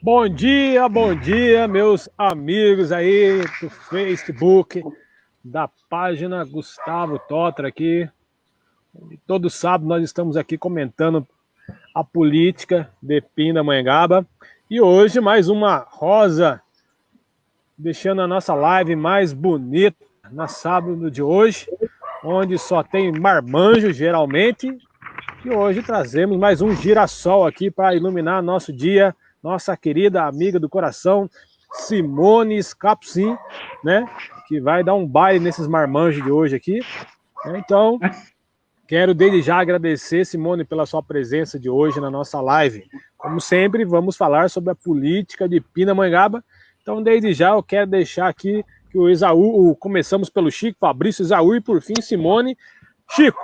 Bom dia, meus amigos aí do Facebook, da página Gustavo Totra aqui. Todo sábado nós estamos aqui comentando a política de Pindamonhangaba. E hoje mais uma rosa, deixando a nossa live mais bonita na sábado de hoje, onde só tem marmanjo geralmente. E hoje trazemos mais um girassol aqui para iluminar nosso dia. Nossa querida amiga do coração, Simone Scapsin, né? Que vai dar um baile nesses marmanjos de hoje aqui. Então, quero desde já agradecer, Simone, pela sua presença de hoje na nossa live. Como sempre, vamos falar sobre a política de Pindamonhangaba. Então, desde já, eu quero deixar aqui que o Esaú, começamos pelo Chico, Fabrício, Esaú e, por fim, Simone. Chico,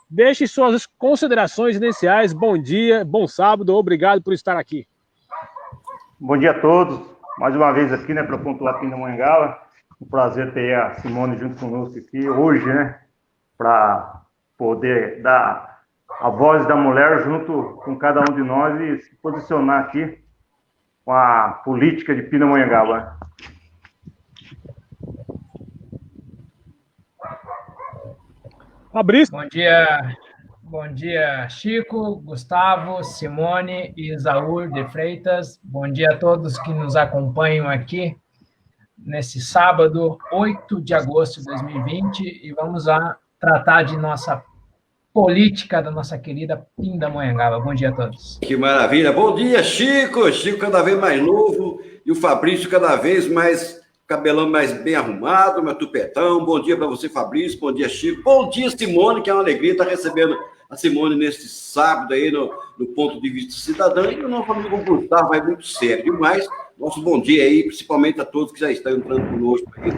deixe suas considerações iniciais. Bom dia, bom sábado, obrigado por estar aqui. Bom dia a todos, mais uma vez aqui, né, para pontuar Pindamonhangaba. Um prazer ter a Simone junto conosco aqui hoje, né, para poder dar a voz da mulher junto com cada um de nós e se posicionar aqui com a política de Pindamonhangaba. Fabrício. Bom dia, Chico, Gustavo, Simone e Isaúr de Freitas. Bom dia a todos que nos acompanham aqui nesse sábado, 8 de agosto de 2020, e vamos lá tratar de nossa política da nossa querida Pindamonhangaba. Bom dia a todos. Que maravilha. Bom dia, Chico. Chico cada vez mais novo e o Fabrício cada vez mais cabelão mais bem arrumado, mais tupetão. Bom dia para você, Fabrício. Bom dia, Chico. Bom dia, Simone, que é uma alegria estar recebendo a Simone neste sábado aí no Ponto de Vista Cidadão. E o nosso amigo Gustavo vai muito sério demais. Nosso bom dia aí, principalmente a todos que já estão entrando conosco aí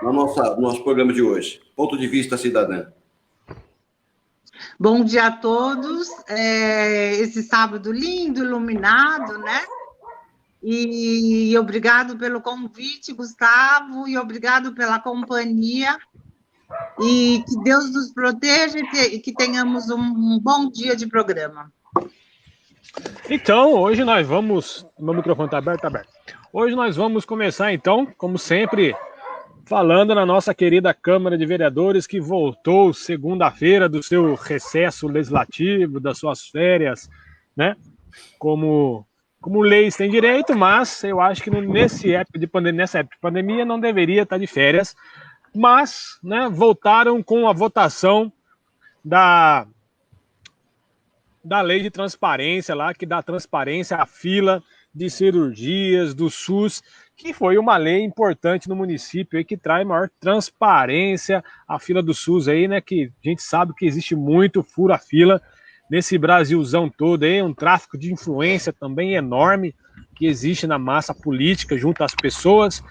no nosso programa de hoje. Ponto de Vista Cidadã. Bom dia a todos. Esse sábado lindo, iluminado, né? E obrigado pelo convite, Gustavo, e obrigado pela companhia. E que Deus nos proteja e que tenhamos um bom dia de programa. Então, hoje nós vamos... Meu microfone está aberto? Está aberto. Hoje nós vamos começar, então, como sempre, falando na nossa querida Câmara de Vereadores, que voltou segunda-feira do seu recesso legislativo, das suas férias, né? Como leis têm direito, mas eu acho que nessa época de pandemia não deveria estar de férias, mas, né, voltaram com a votação da lei de transparência lá, que dá transparência à fila de cirurgias do SUS, que foi uma lei importante no município aí, que traz maior transparência à fila do SUS aí, né, que a gente sabe que existe muito fura-fila nesse Brasilzão todo aí, um tráfico de influência também enorme que existe na massa política junto às pessoas.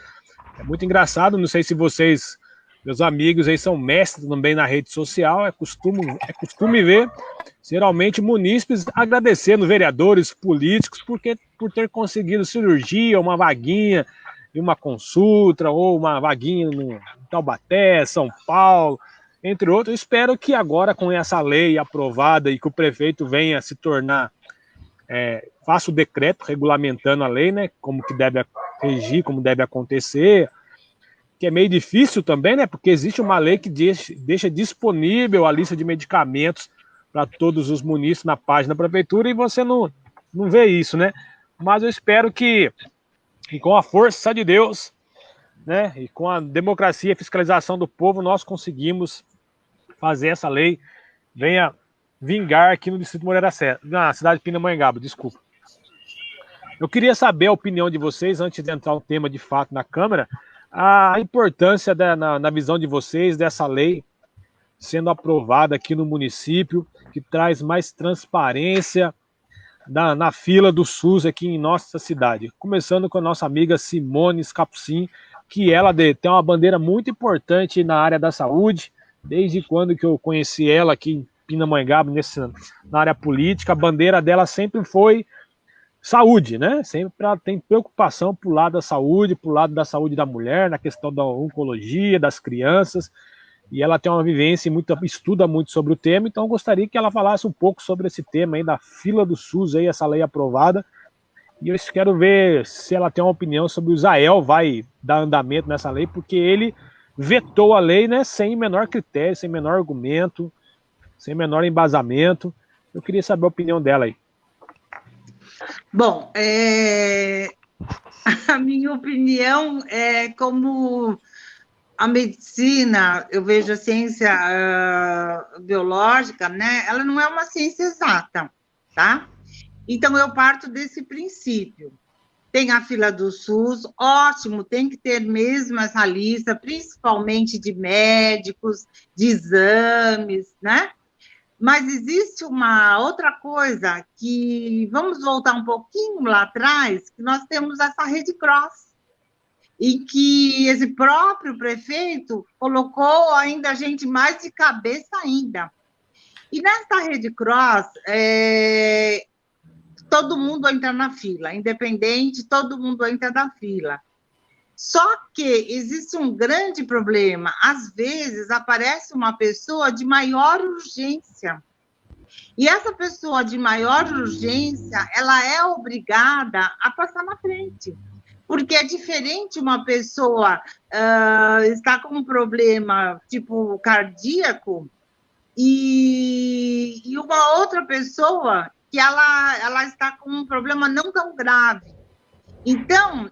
É muito engraçado, não sei se vocês, meus amigos aí, são mestres também na rede social, é costume ver, geralmente, munícipes agradecendo vereadores políticos por ter conseguido cirurgia, uma vaguinha em uma consulta, ou uma vaguinha no Taubaté, São Paulo, entre outros. Eu espero que agora, com essa lei aprovada e que o prefeito venha se tornar, faça o decreto regulamentando a lei, né, como que deve regir, como deve acontecer, que é meio difícil também, né, porque existe uma lei que deixa disponível a lista de medicamentos para todos os munícipes na página da prefeitura e você não vê isso, né, mas eu espero que com a força de Deus, né, e com a democracia e fiscalização do povo, nós conseguimos fazer essa lei venha vingar aqui no Distrito Moreira Serra, na cidade de Pindamonhangaba, desculpa. Eu queria saber a opinião de vocês, antes de entrar o tema de fato na Câmara, a importância, na visão de vocês, dessa lei sendo aprovada aqui no município, que traz mais transparência na fila do SUS aqui em nossa cidade. Começando com a nossa amiga Simone Scapsin, que ela tem uma bandeira muito importante na área da saúde. Desde quando que eu conheci ela aqui em Pindamonhangaba, na área política, a bandeira dela sempre foi saúde, né? Sempre ela tem preocupação pro lado da saúde da mulher, na questão da oncologia, das crianças. e ela tem uma vivência e estuda muito sobre o tema, então eu gostaria que ela falasse um pouco sobre esse tema aí da fila do SUS, aí, essa lei aprovada, e eu quero ver se ela tem uma opinião sobre o Israel vai dar andamento nessa lei, porque ele vetou a lei, né, sem menor critério, sem menor argumento, sem menor embasamento. Eu queria saber a opinião dela aí. Bom, a minha opinião é como a medicina, eu vejo a ciência biológica, né? Ela não é uma ciência exata, tá? Então, eu parto desse princípio. Tem a fila do SUS, ótimo, tem que ter mesmo essa lista, principalmente de médicos, de exames, né? Mas existe uma outra coisa que, vamos voltar um pouquinho lá atrás, que nós temos essa Rede Cross, e que esse próprio prefeito colocou ainda a gente mais de cabeça ainda. E nessa Rede Cross, todo mundo entra na fila, independente, todo mundo entra na fila. Só que existe um grande problema. Às vezes, aparece uma pessoa de maior urgência. E essa pessoa de maior urgência, ela é obrigada a passar na frente. Porque é diferente uma pessoa estar com um problema, tipo, cardíaco, e uma outra pessoa que ela está com um problema não tão grave. Então,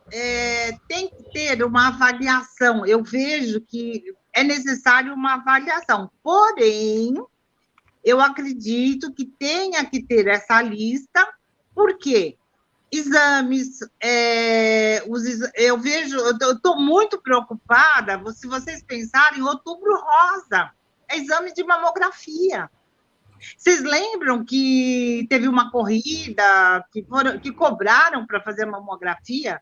tem que ter uma avaliação. Eu vejo que é necessário uma avaliação. Porém, eu acredito que tenha que ter essa lista, porque exames, eu estou muito preocupada, se vocês pensarem, Outubro Rosa, é exame de mamografia. Vocês lembram que teve uma corrida que cobraram para fazer mamografia?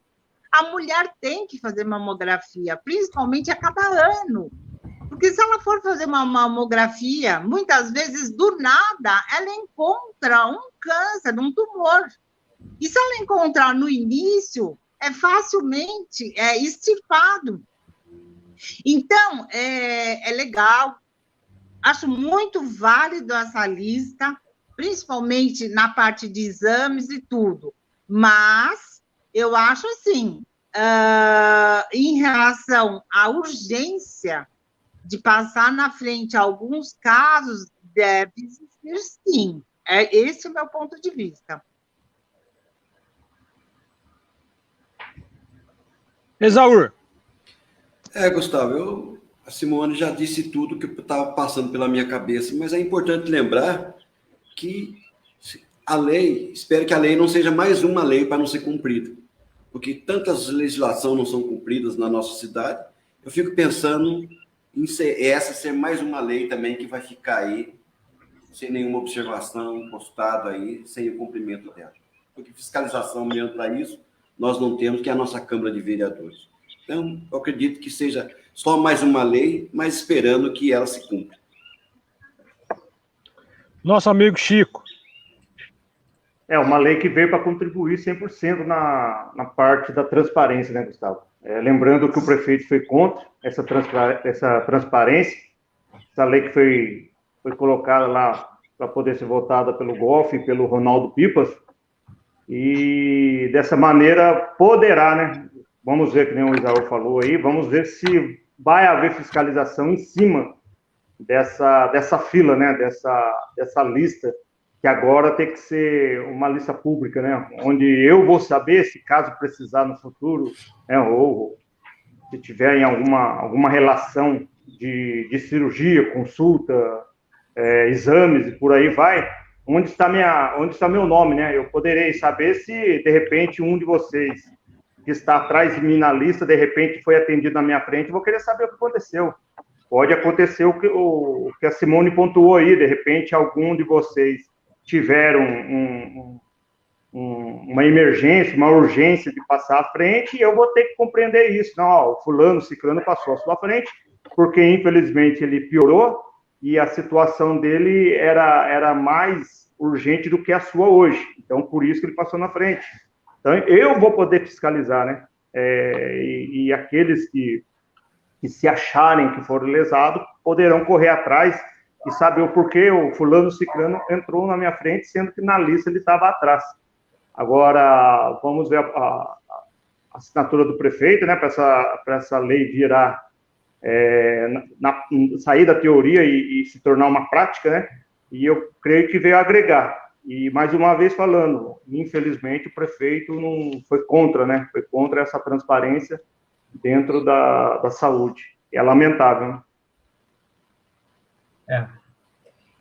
A mulher tem que fazer mamografia, principalmente a cada ano. Porque se ela for fazer uma mamografia, muitas vezes, do nada, ela encontra um câncer, um tumor. E se ela encontrar no início, é facilmente extirpado. Então, é legal. Acho muito válido essa lista, principalmente na parte de exames e tudo. Mas eu acho assim, em relação à urgência de passar na frente alguns casos, deve existir sim. Esse é o meu ponto de vista. Esaú. Gustavo, a Simone já disse tudo que estava passando pela minha cabeça, mas é importante lembrar que a lei, espero que a lei não seja mais uma lei para não ser cumprida, porque tantas legislações não são cumpridas na nossa cidade, eu fico pensando em essa ser mais uma lei também que vai ficar aí sem nenhuma observação, postado aí, sem o cumprimento dela. Porque fiscalização mesmo para isso, nós não temos, que é a nossa Câmara de Vereadores. Então, eu acredito que seja só mais uma lei, mas esperando que ela se cumpra. Nosso amigo Chico. É uma lei que veio para contribuir 100% na parte da transparência, né, Gustavo? Lembrando que o prefeito foi contra essa transparência, essa lei que foi colocada lá para poder ser votada pelo Goff e pelo Ronaldo Pipas, e dessa maneira poderá, né? Vamos ver, que nem o Isaú falou aí, vamos ver se vai haver fiscalização em cima dessa fila, né? Dessa lista, que agora tem que ser uma lista pública, né? Onde eu vou saber, se caso precisar no futuro, né? Ou se tiver em alguma relação de cirurgia, consulta, exames e por aí vai, onde está meu nome, né? Eu poderei saber se, de repente, um de vocês que está atrás de mim na lista, de repente foi atendido na minha frente, vou querer saber o que aconteceu. Pode acontecer o que a Simone pontuou aí, de repente algum de vocês tiveram uma emergência, uma urgência de passar à frente, e eu vou ter que compreender isso. Não, o fulano, ciclano passou à sua frente, porque infelizmente ele piorou, e a situação dele era mais urgente do que a sua hoje. Então, por isso que ele passou na frente. Então, eu vou poder fiscalizar, né? E aqueles que que se acharem que foram lesados, poderão correr atrás e saber o porquê o fulano ciclano entrou na minha frente, sendo que na lista ele estava atrás. Agora, vamos ver a assinatura do prefeito, né, para essa lei virar, sair da teoria e se tornar uma prática, né, e eu creio que veio agregar. E, mais uma vez falando, infelizmente, o prefeito não foi contra, né, foi contra essa transparência dentro da saúde. É lamentável, né?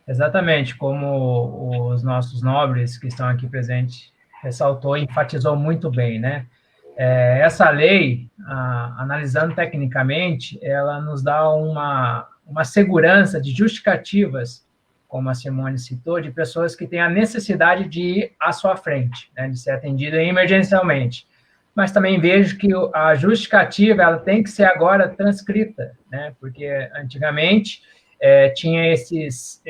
Exatamente, como os nossos nobres que estão aqui presentes ressaltou e enfatizou muito bem, né? Essa lei, analisando tecnicamente, ela nos dá uma segurança de justificativas, como a Simone citou, de pessoas que têm a necessidade de ir à sua frente, né, de ser atendida emergencialmente. Mas também vejo que a justificativa ela tem que ser agora transcrita, né, porque antigamente tinha esses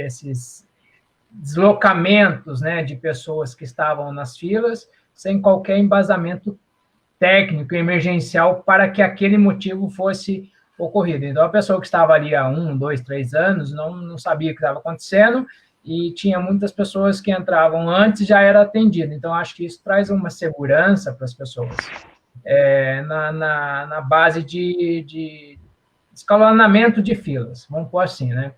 deslocamentos, né, de pessoas que estavam nas filas sem qualquer embasamento técnico emergencial para que aquele motivo fosse ocorrido. Então, a pessoa que estava ali há 1, 2, 3 anos não sabia o que estava acontecendo e tinha muitas pessoas que entravam antes e já era atendido. Então, acho que isso traz uma segurança para as pessoas na base de escalonamento de filas, vamos pôr assim, né?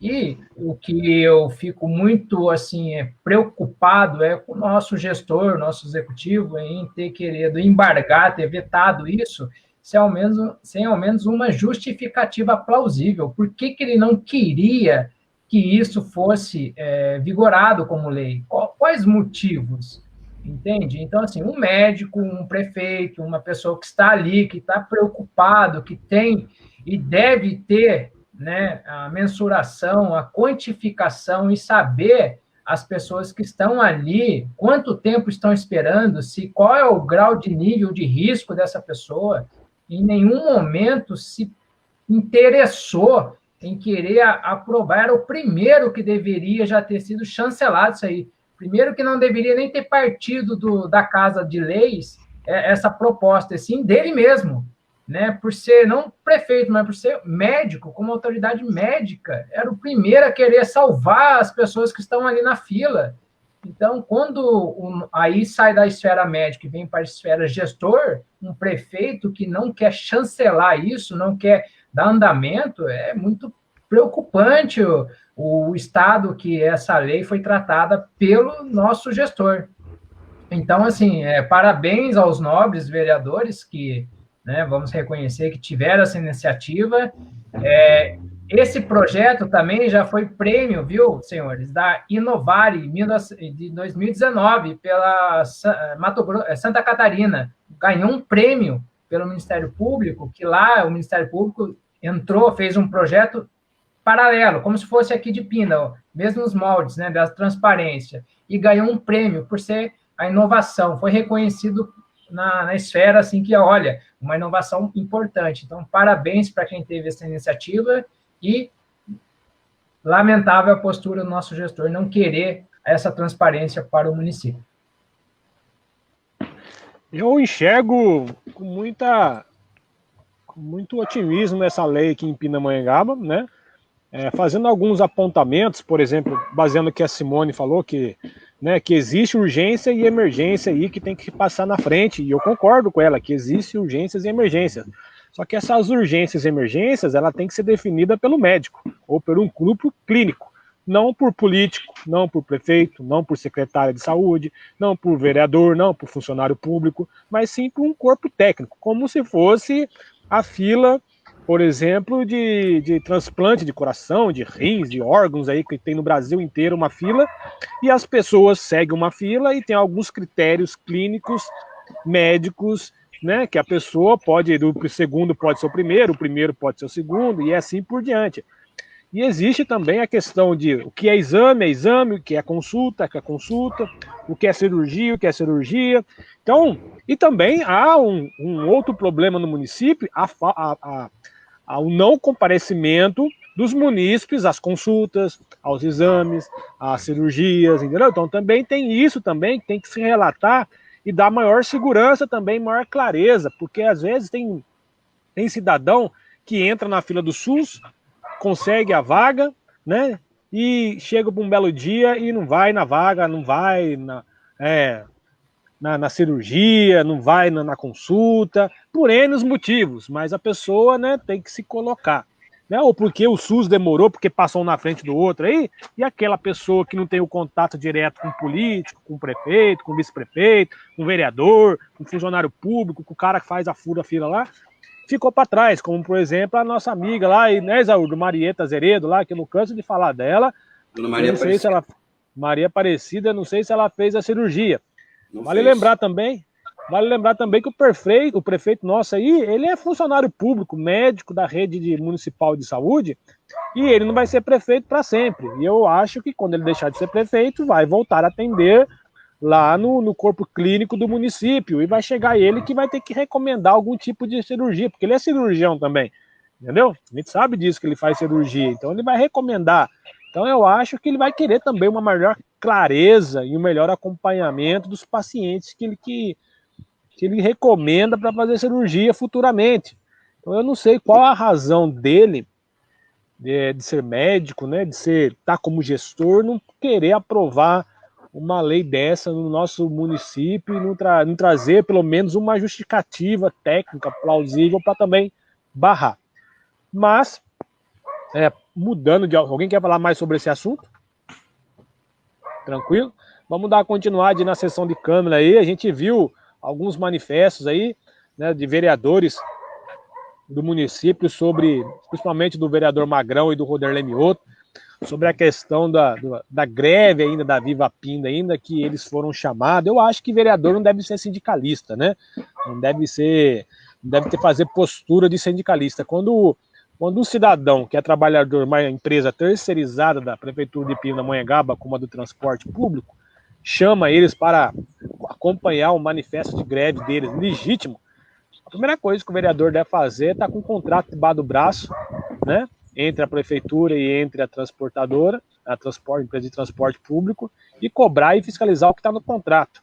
E o que eu fico muito, assim, preocupado com o nosso gestor, nosso executivo, em ter querido embargar, ter vetado isso, sem ao menos uma justificativa plausível. Por que ele não queria que isso fosse vigorado como lei? Quais motivos? Entende? Então, assim, um médico, um prefeito, uma pessoa que está ali, que está preocupado, que tem e deve ter, né, a mensuração, a quantificação e saber as pessoas que estão ali, quanto tempo estão esperando, qual é o grau de nível de risco dessa pessoa. Em nenhum momento se interessou em querer aprovar, era o primeiro que deveria já ter sido chancelado isso aí. Primeiro que não deveria nem ter partido da Casa de Leis essa proposta, assim, dele mesmo, né? Por ser não prefeito, mas por ser médico, como autoridade médica, era o primeiro a querer salvar as pessoas que estão ali na fila. Então, quando aí sai da esfera médica e vem para a esfera gestor, um prefeito que não quer chancelar isso, não quer dar andamento, é muito preocupante o estado que essa lei foi tratada pelo nosso gestor. Então, assim, parabéns aos nobres vereadores que, né, vamos reconhecer que tiveram essa iniciativa. Esse projeto também já foi prêmio, viu, senhores, da Inovare de 2019 pela Santa Catarina. Ganhou um prêmio pelo Ministério Público, que lá o Ministério Público entrou, fez um projeto paralelo, como se fosse aqui de Pina, mesmos moldes, né, da transparência, e ganhou um prêmio por ser a inovação. Foi reconhecido na esfera, assim, que, olha, uma inovação importante. Então, parabéns para quem teve essa iniciativa e lamentável a postura do nosso gestor não querer essa transparência para o município. Eu enxergo com muito otimismo essa lei aqui em Pindamonhangaba, né? Fazendo alguns apontamentos, por exemplo, baseando no que a Simone falou, que existe urgência e emergência aí que tem que passar na frente, e eu concordo com ela, que existe urgências e emergências. Só que essas urgências e emergências, ela tem que ser definida pelo médico, ou por um grupo clínico, não por político, não por prefeito, não por secretário de saúde, não por vereador, não por funcionário público, mas sim por um corpo técnico, como se fosse a fila, por exemplo, de transplante de coração, de rins, de órgãos aí que tem no Brasil inteiro uma fila, e as pessoas seguem uma fila e tem alguns critérios clínicos, médicos, né, que a pessoa o segundo pode ser o primeiro pode ser o segundo, e assim por diante. E existe também a questão de o que é exame, o que é consulta, o que é cirurgia, Então, e também há um outro problema no município, ao não comparecimento dos munícipes às consultas, aos exames, às cirurgias, entendeu? Então também tem isso também que tem que se relatar e dar maior segurança também, maior clareza, porque às vezes tem cidadão que entra na fila do SUS, consegue a vaga, né? E chega para um belo dia e não vai na vaga, não vai na cirurgia, não vai na consulta, por N motivos, mas a pessoa, né, tem que se colocar. Né? Ou porque o SUS demorou, porque passou um na frente do outro aí, e aquela pessoa que não tem o contato direto com o político, com o prefeito, com o vice-prefeito, com o vereador, com o funcionário público, com o cara que faz a fila lá, ficou para trás, como por exemplo a nossa amiga lá, né, Isaúdo, Marieta Zeredo, lá, que eu não canso de falar dela. Dona Eu Maria não sei se Aparecida. ela. Maria Aparecida, não sei se ela fez a cirurgia. Não Vale fez. lembrar também que o prefeito nosso aí, ele é funcionário público, médico da rede municipal de saúde, e ele não vai ser prefeito para sempre. E eu acho que quando ele deixar de ser prefeito, vai voltar a atender lá no corpo clínico do município, e vai chegar ele que vai ter que recomendar algum tipo de cirurgia, porque ele é cirurgião também, entendeu? A gente sabe disso, que ele faz cirurgia, então ele vai recomendar. Então eu acho que ele vai querer também uma maior clareza e um melhor acompanhamento dos pacientes que ele recomenda para fazer cirurgia futuramente. Então eu não sei qual a razão dele de ser médico, né, de estar como gestor, não querer aprovar uma lei dessa no nosso município e não trazer pelo menos uma justificativa técnica plausível para também barrar. Mas, mudando de... Alguém quer falar mais sobre esse assunto? Tranquilo? Vamos dar continuidade na sessão de Câmara aí. A gente viu alguns manifestos aí, né, de vereadores do município sobre, principalmente do vereador Magrão e do Roderley Mioto, sobre a questão da greve ainda, da Viva Pinda ainda, que eles foram chamados. Eu acho que vereador não deve ser sindicalista, né? Não deve fazer postura de sindicalista. Quando um cidadão que é trabalhador, uma empresa terceirizada da Prefeitura de Pindamonhangaba, como a do transporte público, chama eles para acompanhar o manifesto de greve deles, legítimo, a primeira coisa que o vereador deve fazer é estar com um contrato debaixo do braço, né, entre a prefeitura e entre a transportadora, empresa de transporte público, e cobrar e fiscalizar o que está no contrato.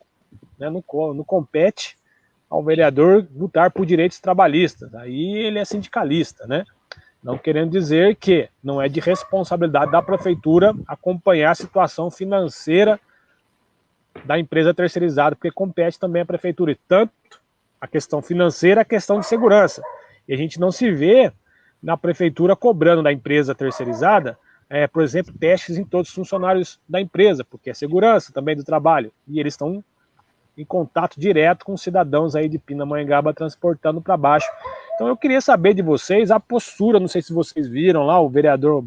Né, não compete ao vereador lutar por direitos trabalhistas. Aí ele é sindicalista, né? Não querendo dizer que não é de responsabilidade da prefeitura acompanhar a situação financeira da empresa terceirizada, porque compete também à prefeitura, e tanto a questão financeira, a questão de segurança. E a gente não se vê na prefeitura cobrando da empresa terceirizada, por exemplo, testes em todos os funcionários da empresa, porque é segurança também do trabalho. E eles estão em contato direto com os cidadãos aí de Pindamonhangaba transportando para baixo. Então eu queria saber de vocês a postura, não sei se vocês viram lá, o vereador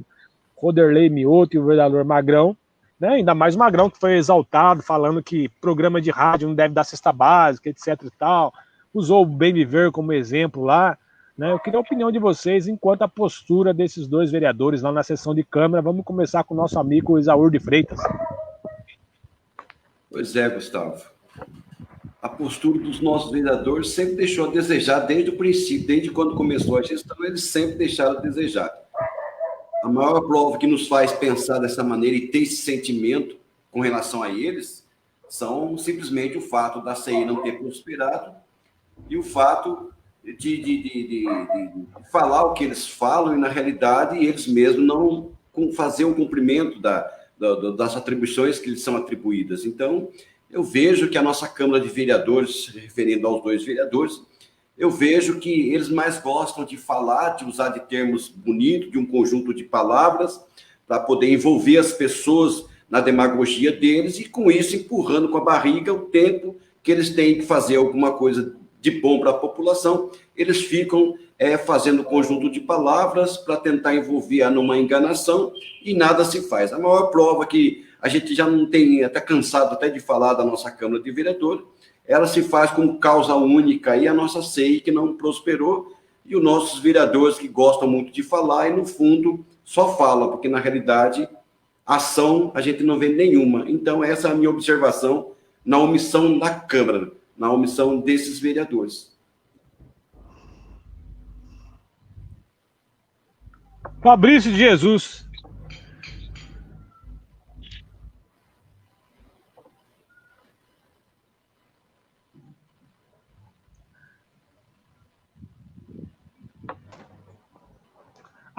Roderley Mioto e o vereador Magrão, né? Ainda mais o Magrão, que foi exaltado, falando que programa de rádio não deve dar cesta básica, etc e tal. Usou o Bem Viver como exemplo lá. Né? Eu queria a opinião de vocês enquanto a postura desses dois vereadores lá na sessão de Câmara. Vamos começar com o nosso amigo Isaúr de Freitas. Pois é, Gustavo. A postura dos nossos vereadores sempre deixou a desejar desde o princípio, desde quando começou a gestão, eles sempre deixaram a desejar. A maior prova que nos faz pensar dessa maneira e ter esse sentimento com relação a eles são simplesmente o fato da CI não ter prosperado e o fato de falar o que eles falam e, na realidade, eles mesmos não fazer o cumprimento das atribuições que lhes são atribuídas. Então, eu vejo que a nossa Câmara de Vereadores, referindo aos dois vereadores, eu vejo que eles mais gostam de falar, de usar de termos bonitos, de um conjunto de palavras, para poder envolver as pessoas na demagogia deles e, com isso, empurrando com a barriga o tempo que eles têm que fazer alguma coisa de bom para a população, eles ficam fazendo um conjunto de palavras para tentar envolver numa enganação e nada se faz. A maior prova que a gente já não tem, até cansado até de falar da nossa Câmara de Vereadores, ela se faz como causa única e a nossa CEI que não prosperou e os nossos vereadores que gostam muito de falar e, no fundo, só falam, porque, na realidade, ação a gente não vê nenhuma. Então, essa é a minha observação na omissão da Câmara, na omissão desses vereadores. Fabrício de Jesus.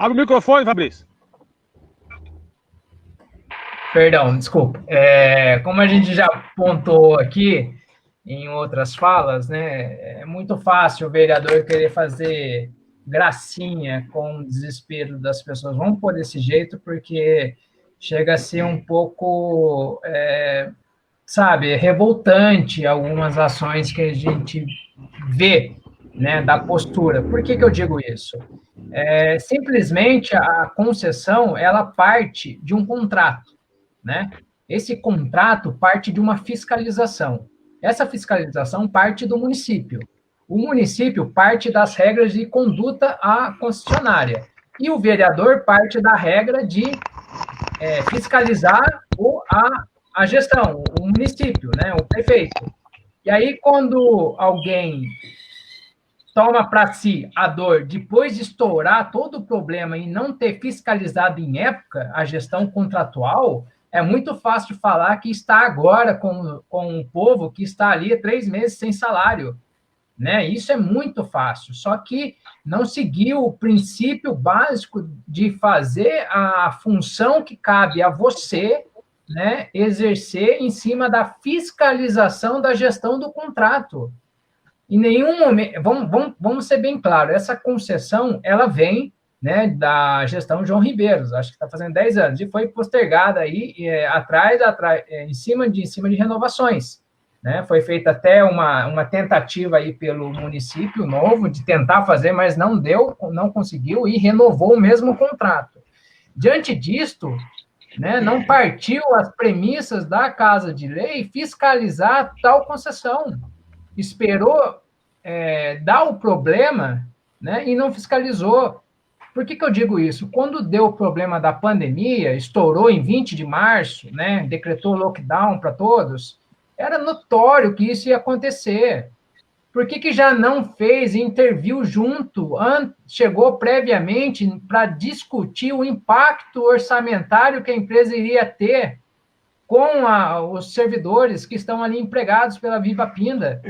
Abre o microfone, Fabrício. Perdão, desculpa. Como a gente já apontou aqui em outras falas, né, é muito fácil o vereador querer fazer gracinha com o desespero das pessoas. Vamos pôr desse jeito, porque chega a ser um pouco, sabe, revoltante algumas ações que a gente vê, né, da postura. Por que eu digo isso? Simplesmente a concessão, ela parte de um contrato, né? Esse contrato parte de uma fiscalização. Essa fiscalização parte do município. O município parte das regras de conduta à concessionária. E o vereador parte da regra de fiscalizar a gestão, o município, né, o prefeito. E aí, quando alguém toma para si a dor, depois de estourar todo o problema e não ter fiscalizado em época a gestão contratual, é muito fácil falar que está agora com um povo que está ali há 3 meses sem salário, né? Isso é muito fácil, só que não seguiu o princípio básico de fazer a função que cabe a você, né, exercer em cima da fiscalização da gestão do contrato. Em nenhum momento, vamos ser bem claros, essa concessão, ela vem, né, da gestão João Ribeiros, acho que está fazendo 10 anos, e foi postergada aí, em cima de renovações, né? Foi feita até uma tentativa aí pelo município novo de tentar fazer, mas não deu, não conseguiu, e renovou o mesmo contrato. Diante disto, né, não partiu as premissas da Casa de Lei fiscalizar tal concessão. Esperou dar o problema, né, e não fiscalizou. Por que eu digo isso? Quando deu o problema da pandemia, estourou em 20 de março, né, decretou lockdown para todos, era notório que isso ia acontecer. Por que já não fez e interviu junto, chegou previamente para discutir o impacto orçamentário que a empresa iria ter com os servidores que estão ali empregados pela Viva Pinda?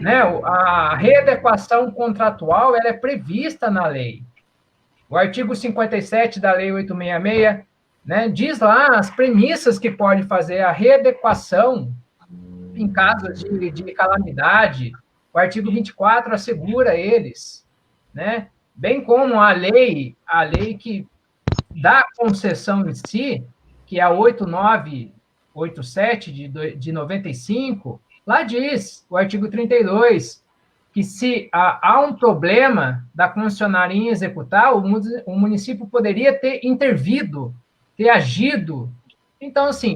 Né? A readequação contratual ela é prevista na lei. O artigo 57 da Lei 866, né, diz lá as premissas que pode fazer a readequação em casos de calamidade. O artigo 24 assegura eles, né? Bem como a lei que dá concessão em si, que é a 8987 de 95, lá diz, o artigo 32, que se há um problema da concessionária em executar, o município poderia ter intervido, ter agido. Então, assim,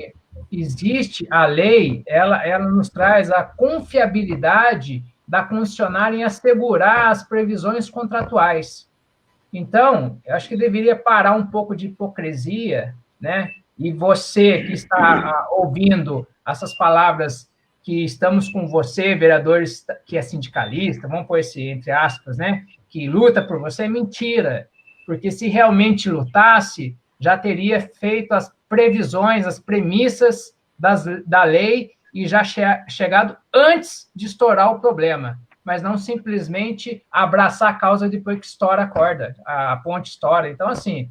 existe a lei, ela nos traz a confiabilidade da concessionária em assegurar as previsões contratuais. Então, eu acho que deveria parar um pouco de hipocrisia, né? E você que está ouvindo essas palavras, que estamos com você, vereadores que é sindicalista, vamos pôr esse entre aspas, né? Que luta por você, é mentira. Porque se realmente lutasse, já teria feito as previsões, as premissas da lei e já chegado antes de estourar o problema, mas não simplesmente abraçar a causa depois que estoura a corda, a ponte estoura. Então, assim,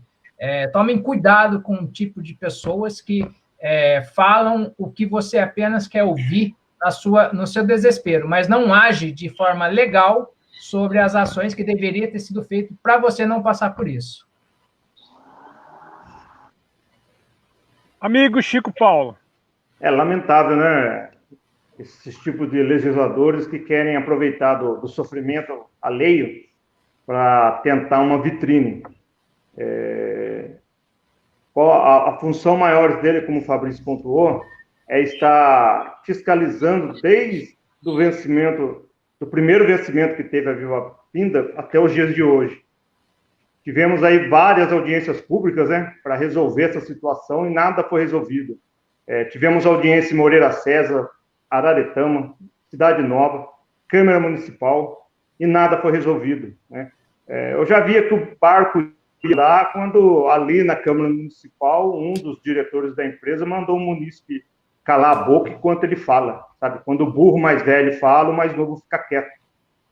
tomem cuidado com o tipo de pessoas que falam o que você apenas quer ouvir no seu desespero, mas não age de forma legal sobre as ações que deveria ter sido feito para você não passar por isso. Amigo Chico Paulo. É lamentável, né? Esses tipos de legisladores que querem aproveitar do sofrimento alheio para tentar uma vitrine. A função maior dele, como o Fabrício pontuou, é estar fiscalizando desde o vencimento, do primeiro vencimento que teve a Viva Pinda até os dias de hoje. Tivemos aí várias audiências públicas, né, para resolver essa situação e nada foi resolvido. Tivemos audiência em Moreira César, Araretama, Cidade Nova, Câmara Municipal, e nada foi resolvido, né? Eu já via que o barco ia lá quando, ali na Câmara Municipal, um dos diretores da empresa mandou o munícipe calar a boca enquanto ele fala, sabe? Quando o burro mais velho fala, o mais novo fica quieto.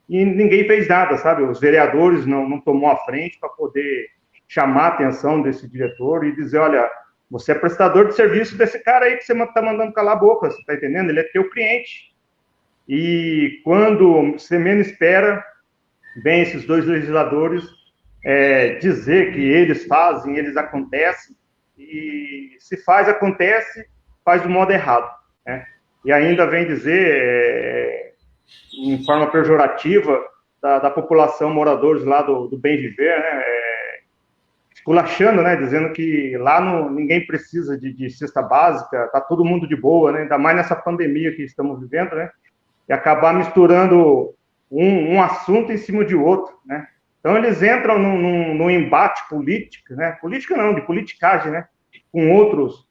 e ninguém fez nada, sabe? Os vereadores não tomou a frente para poder chamar a atenção desse diretor e dizer, olha, você é prestador de serviço desse cara aí que você está mandando calar a boca, você está entendendo? Ele é teu cliente. E quando você menos espera, vem esses dois legisladores dizer que eles fazem, eles acontecem, e se faz, acontece, faz do modo errado, né? E ainda vem dizer, em forma pejorativa, da população, moradores lá do Bem Viver, né? Esculachando, né? Dizendo que lá ninguém precisa de cesta básica, tá todo mundo de boa, né? Ainda mais nessa pandemia que estamos vivendo, né? E acabar misturando um assunto em cima de outro, né? Então, eles entram num embate político, né? Política não, de politicagem, né? Com outros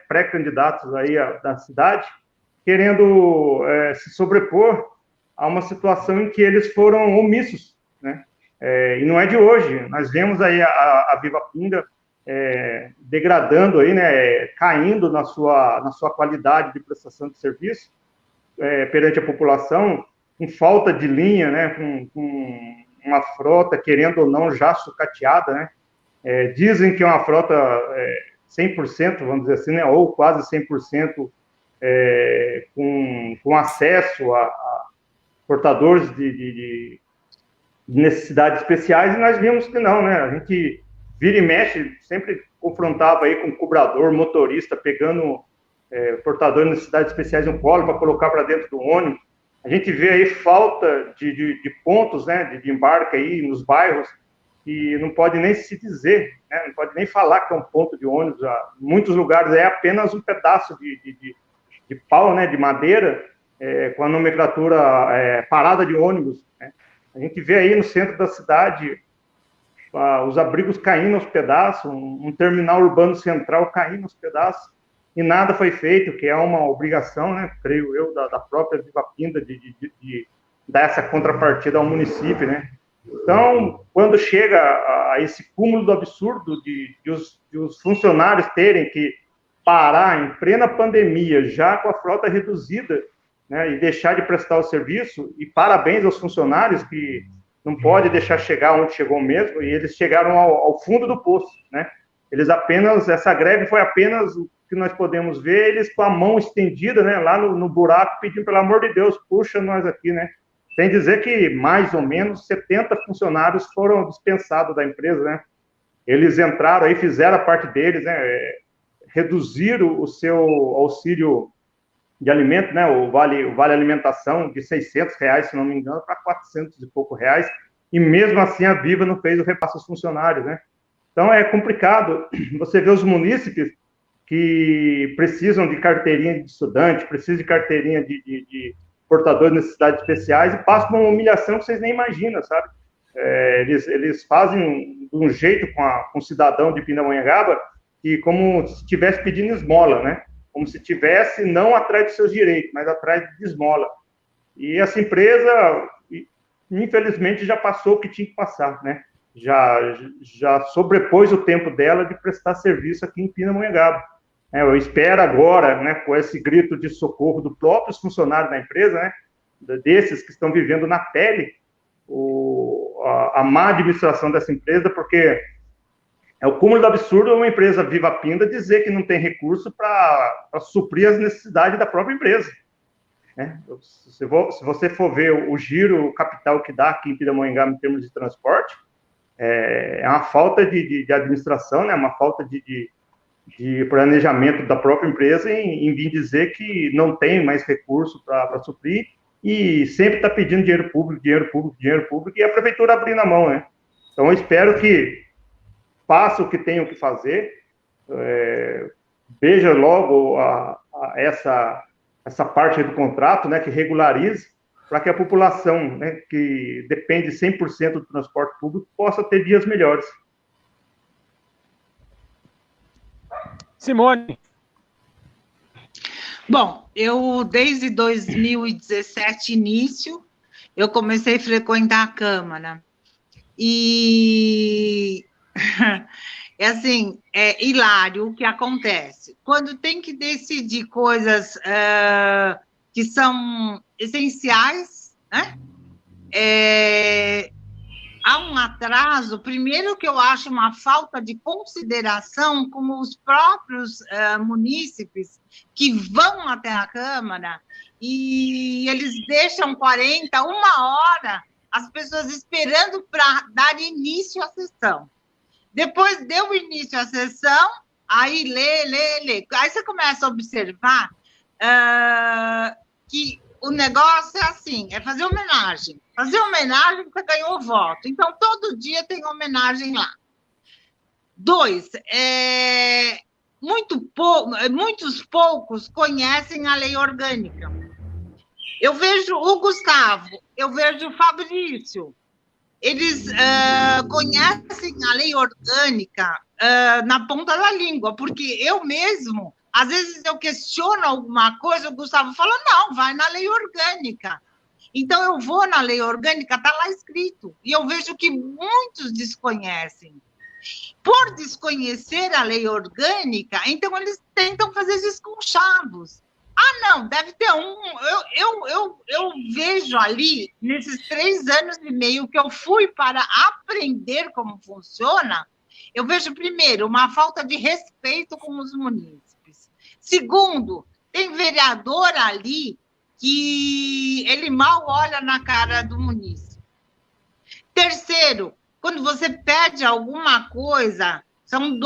pré-candidatos aí da cidade, querendo se sobrepor a uma situação em que eles foram omissos, né? E não é de hoje. Nós vemos aí a Viva Pinda degradando aí, né? Caindo na sua qualidade de prestação de serviço perante a população, com falta de linha, né? Com uma frota, querendo ou não, já sucateada, né? Dizem que é uma frota 100%, vamos dizer assim, né? Ou quase 100%, com acesso a portadores de necessidades especiais, e nós vimos que não, né? A gente vira e mexe, sempre confrontava aí com cobrador, motorista, pegando portador de necessidades especiais no colo para colocar para dentro do ônibus. A gente vê aí falta de pontos, né, de embarque aí nos bairros, e não pode nem se dizer, né, não pode nem falar que é um ponto de ônibus. Em muitos lugares é apenas um pedaço de pau, né, de madeira, com a nomenclatura parada de ônibus, né. A gente vê aí no centro da cidade os abrigos caindo aos pedaços, um terminal urbano central caindo aos pedaços, e nada foi feito, que é uma obrigação, né, creio eu, da própria Viva Pinda de dar essa contrapartida ao município, né. Então, quando chega a esse cúmulo do absurdo de os funcionários terem que parar em plena pandemia, já com a frota reduzida, né, e deixar de prestar o serviço, e parabéns aos funcionários que não pode deixar chegar onde chegou mesmo, e eles chegaram ao fundo do poço, né. Essa greve foi apenas que nós podemos ver, eles com a mão estendida, né, lá no buraco, pedindo, pelo amor de Deus, puxa nós aqui, né. Sem dizer que mais ou menos 70 funcionários foram dispensados da empresa, né. Eles entraram aí, fizeram a parte deles, né, reduziram o seu auxílio de alimento, né, o vale alimentação de R$600, se não me engano, para 400 e pouco reais, e mesmo assim a Viva não fez o repasse aos funcionários, né. Então é complicado. Você vê os munícipes que precisam de carteirinha de estudante, precisam de carteirinha de portador de necessidades especiais, e passam por uma humilhação que vocês nem imaginam, sabe? Eles fazem de um jeito com o cidadão de Pindamonhangaba, que como se estivesse pedindo esmola, né? Como se estivesse não atrás dos seus direitos, mas atrás de esmola. E essa empresa, infelizmente, já passou o que tinha que passar, né? Já sobrepôs o tempo dela de prestar serviço aqui em Pindamonhangaba. Eu espero agora, né, com esse grito de socorro dos próprios funcionários da empresa, né, desses que estão vivendo na pele a má administração dessa empresa, porque é o cúmulo do absurdo uma empresa Viva Pinda dizer que não tem recurso para suprir as necessidades da própria empresa, né? Se você for ver o giro, o capital que dá aqui em Pindamonhangaba em termos de transporte, é uma falta de administração, né, uma falta de planejamento da própria empresa em vir dizer que não tem mais recurso para suprir, e sempre está pedindo dinheiro público, e a prefeitura abrindo a mão, né? Então, eu espero que faça o que tenham que fazer, veja logo essa parte do contrato, né, que regularize, para que a população, né, que depende 100% do transporte público, possa ter dias melhores. Simone. Bom, eu desde 2017, início, eu comecei a frequentar a Câmara. E assim, é hilário o que acontece. Quando tem que decidir coisas que são essenciais, né? há um atraso, primeiro que eu acho uma falta de consideração com os próprios munícipes que vão até a Câmara e eles deixam 40, uma hora, as pessoas esperando para dar início à sessão. Depois deu início à sessão, aí lê. Aí você começa a observar que o negócio é assim, é fazer homenagem. Fazer homenagem porque ganhou o voto. Então, todo dia tem homenagem lá. 2, muitos poucos conhecem a lei orgânica. Eu vejo o Gustavo, eu vejo o Fabrício. Eles conhecem a lei orgânica na ponta da língua, porque eu mesmo, às vezes eu questiono alguma coisa, o Gustavo fala, não, vai na lei orgânica. Então, eu vou na lei orgânica, está lá escrito, e eu vejo que muitos desconhecem. Por desconhecer a lei orgânica, então eles tentam fazer esses conchavos. Ah, não, deve ter um. Eu vejo ali, nesses 3 anos e meio que eu fui para aprender como funciona, eu vejo, primeiro, uma falta de respeito com os munícipes. Segundo, tem vereador ali que ele mal olha na cara do munícipe. Terceiro, quando você pede alguma coisa, são um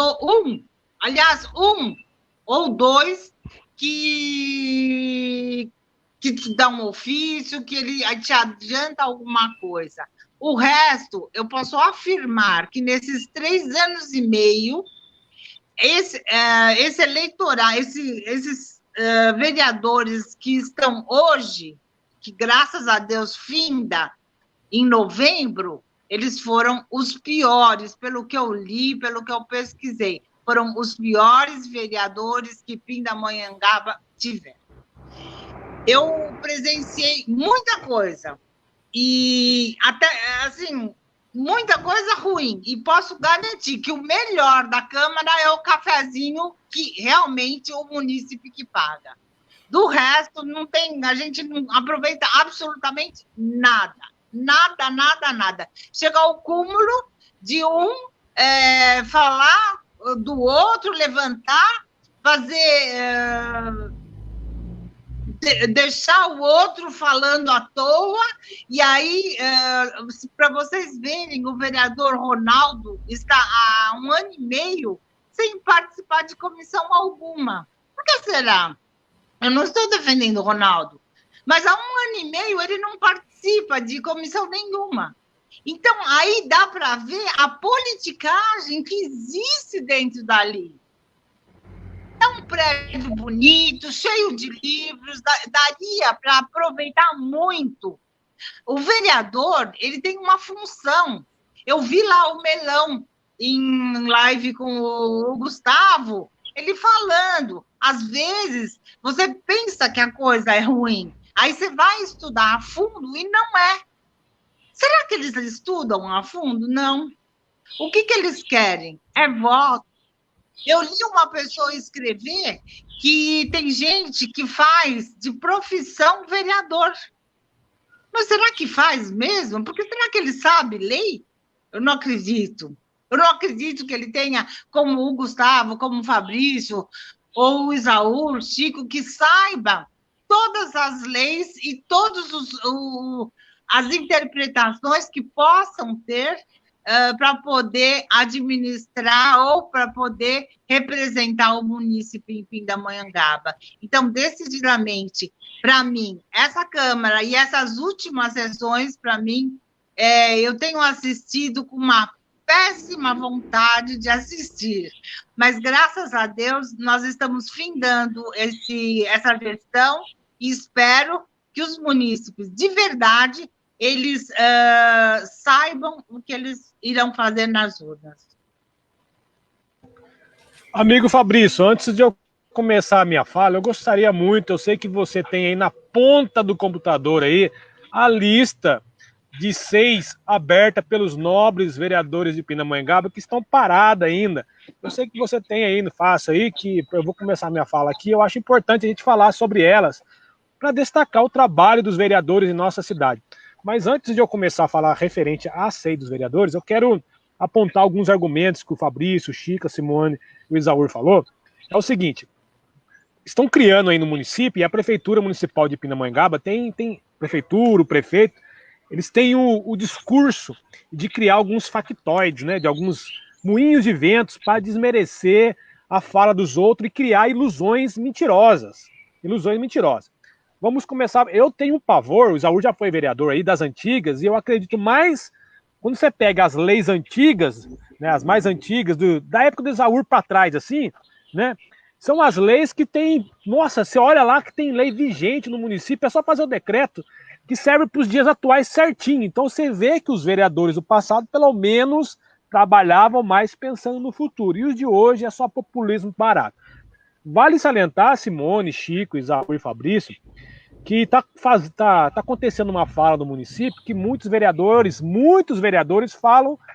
ou dois que te dá um ofício, que ele te adianta alguma coisa. O resto, eu posso afirmar que nesses 3 anos e meio, esse eleitoral, esses vereadores que estão hoje, que graças a Deus finda em novembro, eles foram os piores, pelo que eu li, pelo que eu pesquisei. Foram os piores vereadores que Pindamonhangaba tiveram. Eu presenciei muita coisa, e até, assim, muita coisa ruim, e posso garantir que o melhor da Câmara é o cafezinho que realmente o munícipe que paga. Do resto, não tem, a gente não aproveita absolutamente nada. Nada. Chega ao cúmulo de um falar do outro, levantar, fazer... deixar o outro falando à toa, e aí, para vocês verem, o vereador Ronaldo está há 1 ano e meio sem participar de comissão alguma. Por que será? Eu não estou defendendo o Ronaldo, mas há 1 ano e meio ele não participa de comissão nenhuma. Então, aí dá para ver a politicagem que existe dentro dali. É um prédio bonito, cheio de livros, daria para aproveitar muito. O vereador, ele tem uma função. Eu vi lá o Melão em live com o Gustavo, ele falando, às vezes, você pensa que a coisa é ruim, aí você vai estudar a fundo e não é. Será que eles estudam a fundo? Não. O que eles querem? É voto. Eu li uma pessoa escrever que tem gente que faz de profissão vereador. Mas será que faz mesmo? Porque será que ele sabe lei? Eu não acredito. Eu não acredito que ele tenha, como o Gustavo, como o Fabrício, ou o Isaú, o Chico, que saiba todas as leis e todas as interpretações que possam ter para poder administrar ou para poder representar o município em Pindamonhangaba. Então, decididamente, para mim, essa Câmara e essas últimas sessões, para mim, eu tenho assistido com uma péssima vontade de assistir, mas, graças a Deus, nós estamos findando essa gestão e espero que os munícipes, de verdade, eles saibam o que eles irão fazer nas urnas. Amigo Fabrício, antes de eu começar a minha fala, eu gostaria muito, eu sei que você tem aí na ponta do computador aí, a lista de 6 aberta pelos nobres vereadores de Pindamonhangaba que estão parados ainda. Eu sei que você tem aí, faça aí, que eu vou começar a minha fala aqui, eu acho importante a gente falar sobre elas, para destacar o trabalho dos vereadores em nossa cidade. Mas antes de eu começar a falar referente à SEI dos vereadores, eu quero apontar alguns argumentos que o Fabrício, o Chico, a Simone e o Isaúr falou. É o seguinte, estão criando aí no município, e a Prefeitura Municipal de Pindamonhangaba tem prefeitura, o prefeito, eles têm o discurso de criar alguns factoides, né, de alguns moinhos de ventos para desmerecer a fala dos outros e criar ilusões mentirosas. Ilusões mentirosas. Vamos começar. Eu tenho um pavor, o Isaúr já foi vereador aí das antigas, e eu acredito mais quando você pega as leis antigas, né, as mais antigas, da época do Isaúr para trás, assim, né? São as leis que tem. Nossa, você olha lá que tem lei vigente no município, é só fazer o decreto que serve para os dias atuais certinho. Então você vê que os vereadores do passado, pelo menos, trabalhavam mais pensando no futuro. E os de hoje é só populismo barato. Vale salientar, Simone, Chico, Isaúr e Fabrício, que tá acontecendo uma fala no município que muitos vereadores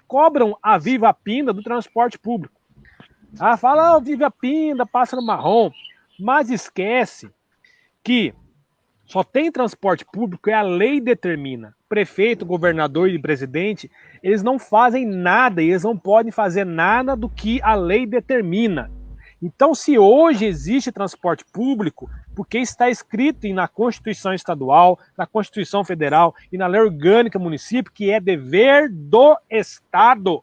cobram a Viva Pinda do transporte público. Fala, Viva Pinda, Pássaro Marrom, mas esquece que só tem transporte público e a lei determina. Prefeito, governador e presidente, eles não fazem nada, e eles não podem fazer nada do que a lei determina. Então, se hoje existe transporte público, porque está escrito na Constituição Estadual, na Constituição Federal e na Lei Orgânica Municipal, que é dever do Estado,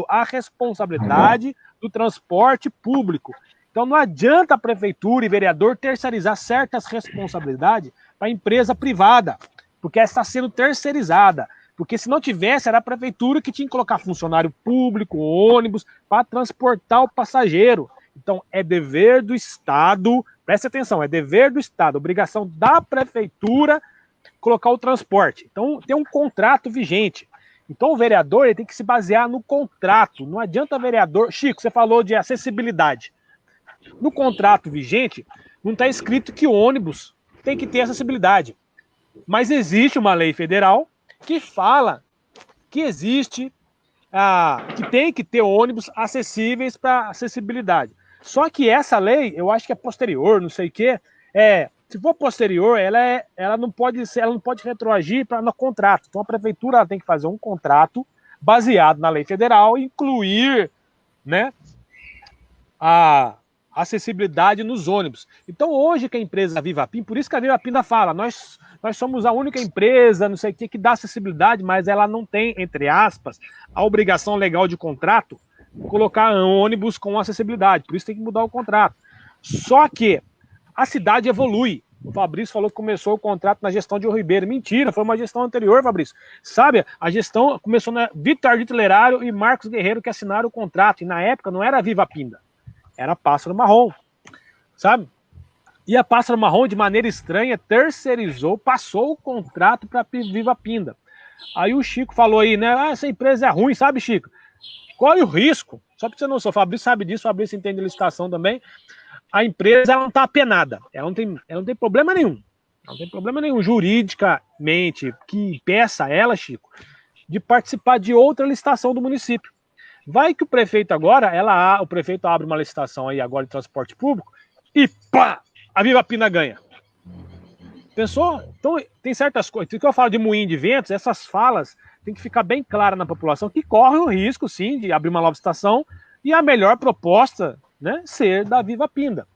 a responsabilidade do transporte público. Então, não adianta a prefeitura e vereador terceirizar certas responsabilidades para a empresa privada, porque essa está sendo terceirizada. Porque se não tivesse, era a prefeitura que tinha que colocar funcionário público, ônibus, para transportar o passageiro. Então, é dever do Estado, preste atenção, é dever do Estado, obrigação da prefeitura colocar o transporte. Então, tem um contrato vigente. Então, o vereador ele tem que se basear no contrato. Não adianta vereador... Chico, você falou de acessibilidade. No contrato vigente, não está escrito que o ônibus tem que ter acessibilidade. Mas existe uma lei federal que fala que existe, que tem que ter ônibus acessíveis para acessibilidade. Só que essa lei, eu acho que é posterior, não sei o quê, se for posterior, ela não pode retroagir no contrato. Então a prefeitura ela tem que fazer um contrato baseado na lei federal e incluir, né, a acessibilidade nos ônibus. Então hoje que a empresa Viva Pinda, por isso que a Viva Pinda fala, nós somos a única empresa, não sei o que dá acessibilidade, mas ela não tem, entre aspas, a obrigação legal de contrato colocar ônibus com acessibilidade, por isso tem que mudar o contrato. Só que a cidade evolui. O Fabrício falou que começou o contrato na gestão de Ribeiro. Mentira, foi uma gestão anterior, Fabrício. Sabe, a gestão começou na Vitor Ardito Lerário e Marcos Guerreiro que assinaram o contrato, e na época não era a Viva Pinda, era Pássaro Marrom, sabe? E a Pássaro Marrom, de maneira estranha, terceirizou, passou o contrato para a Viva Pinda. Aí o Chico falou aí, né? Essa empresa é ruim, sabe, Chico? Corre o risco. Só para você não saber, o Fabrício sabe disso, o Fabrício entende de licitação também. A empresa ela não está apenada, ela não tem problema nenhum. Não tem problema nenhum juridicamente que impeça ela, Chico, de participar de outra licitação do município. Vai que o prefeito agora, o prefeito abre uma licitação aí agora de transporte público e pá! A Viva Pinda ganha. Pensou? Então, tem certas coisas. Que eu falo de moinho de ventos, essas falas tem que ficar bem clara na população que corre o risco, sim, de abrir uma nova estação e a melhor proposta, né, ser da Viva Pinda.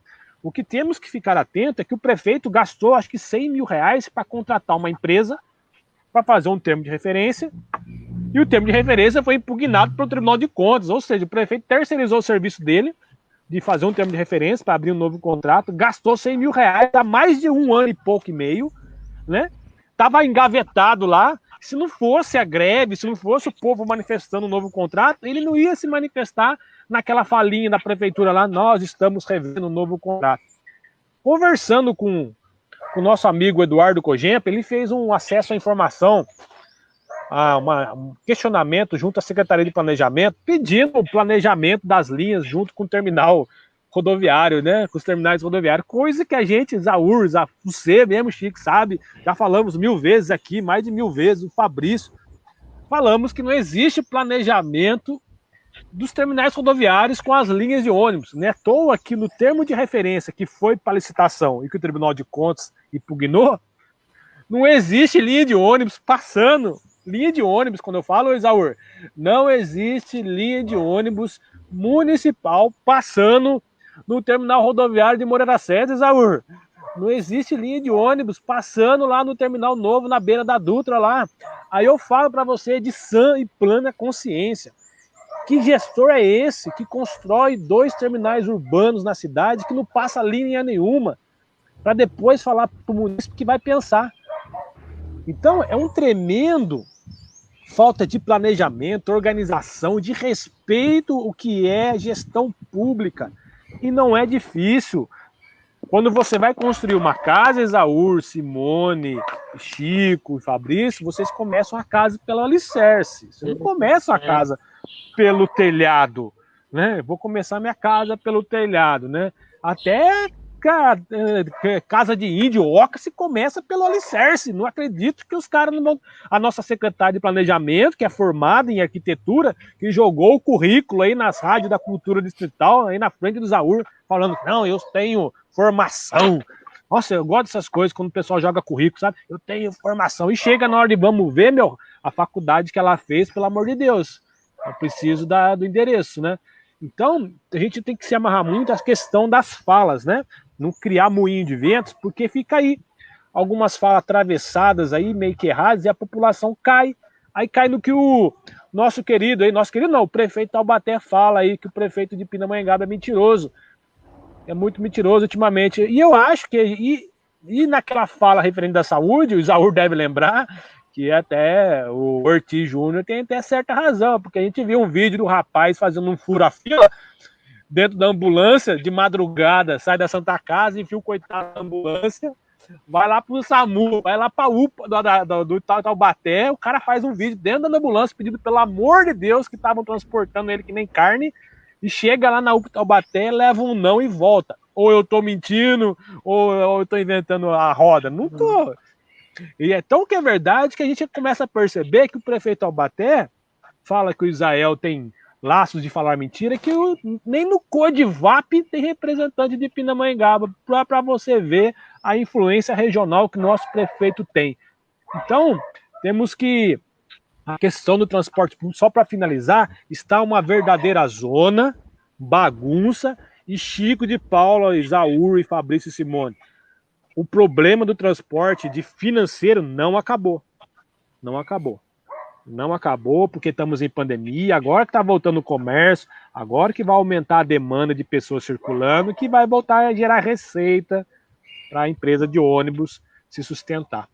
O que temos que ficar atento é que o prefeito gastou, acho que R$100 mil para contratar uma empresa para fazer um termo de referência e o termo de referência foi impugnado pelo Tribunal de Contas, ou seja, o prefeito terceirizou o serviço dele de fazer um termo de referência para abrir um novo contrato, gastou R$100 mil há mais de 1 ano e pouco e meio, né? Estava engavetado lá. Se não fosse a greve, se não fosse o povo manifestando um novo contrato, ele não ia se manifestar naquela falinha da prefeitura lá, nós estamos revendo um novo contrato. Conversando com o nosso amigo Eduardo Cogempa, ele fez um acesso à informação, um questionamento junto à Secretaria de Planejamento, pedindo o planejamento das linhas junto com o terminal rodoviário, né, com os terminais rodoviários, coisa que a gente, Isaúr, você mesmo, Chico, sabe, já falamos 1000 vezes aqui, mais de 1000 vezes, o Fabrício, falamos que não existe planejamento dos terminais rodoviários com as linhas de ônibus, né, à toa que no termo de referência que foi para licitação e que o Tribunal de Contas impugnou, Não existe linha de ônibus passando. Linha de ônibus, quando eu falo, Isaur, não existe linha de ônibus municipal passando no terminal rodoviário de Moreira César, Isaur. Não existe linha de ônibus passando lá no terminal novo, na beira da Dutra lá. Aí eu falo para você de sã e plena consciência. Que gestor é esse que constrói 2 terminais urbanos na cidade que não passa linha nenhuma para depois falar para o município que vai pensar? Então, é um tremendo falta de planejamento, organização, de respeito ao que é gestão pública. E não é difícil. Quando você vai construir uma casa, Isaur, Simone, Chico e Fabrício, vocês começam a casa pelo alicerce. Vocês não começam a casa pelo telhado, né? Vou começar minha casa pelo telhado, né? Até casa de índio, oca, se começa pelo alicerce. Não acredito que os caras não vão... A nossa secretária de planejamento, que é formada em arquitetura, que jogou o currículo aí nas rádios da cultura distrital, aí na frente do Isaur, falando, não, eu tenho formação. Nossa, eu gosto dessas coisas quando o pessoal joga currículo, sabe? Eu tenho formação. E chega na hora de vamos ver, a faculdade que ela fez, pelo amor de Deus. Eu preciso do endereço, né? Então, a gente tem que se amarrar muito à questão das falas, né? Não criar moinho de ventos, porque fica aí algumas falas atravessadas aí, meio que erradas, e a população cai. Aí cai no que o nosso querido não, o prefeito Taubaté fala aí, que o prefeito de Pindamonhangaba é mentiroso. É muito mentiroso ultimamente. E eu acho que, e naquela fala referente da saúde, o Isaur deve lembrar, que até o Ortiz Júnior tem até certa razão, porque a gente viu um vídeo do rapaz fazendo um fura-fila dentro da ambulância, de madrugada, sai da Santa Casa, enfia o coitado da ambulância, vai lá pro SAMU, vai lá pra UPA do Taubaté, o cara faz um vídeo dentro da ambulância, pedindo pelo amor de Deus que estavam transportando ele que nem carne, e chega lá na UPA Taubaté, leva um não e volta. Ou eu tô mentindo, ou eu tô inventando a roda. Não tô. E é tão que é verdade que a gente começa a perceber que o prefeito Taubaté fala que o Israel tem laços de falar mentira, que nem no CODIVAP tem representante de Pindamonhangaba, para você ver a influência regional que o nosso prefeito tem. Então, temos que... A questão do transporte público, só para finalizar, está uma verdadeira zona, bagunça, e Chico de Paula, Isaur e Fabrício e Simone. O problema do transporte de financeiro não acabou. Não acabou. Não acabou porque estamos em pandemia, agora que está voltando o comércio, agora que vai aumentar a demanda de pessoas circulando, que vai voltar a gerar receita para a empresa de ônibus se sustentar.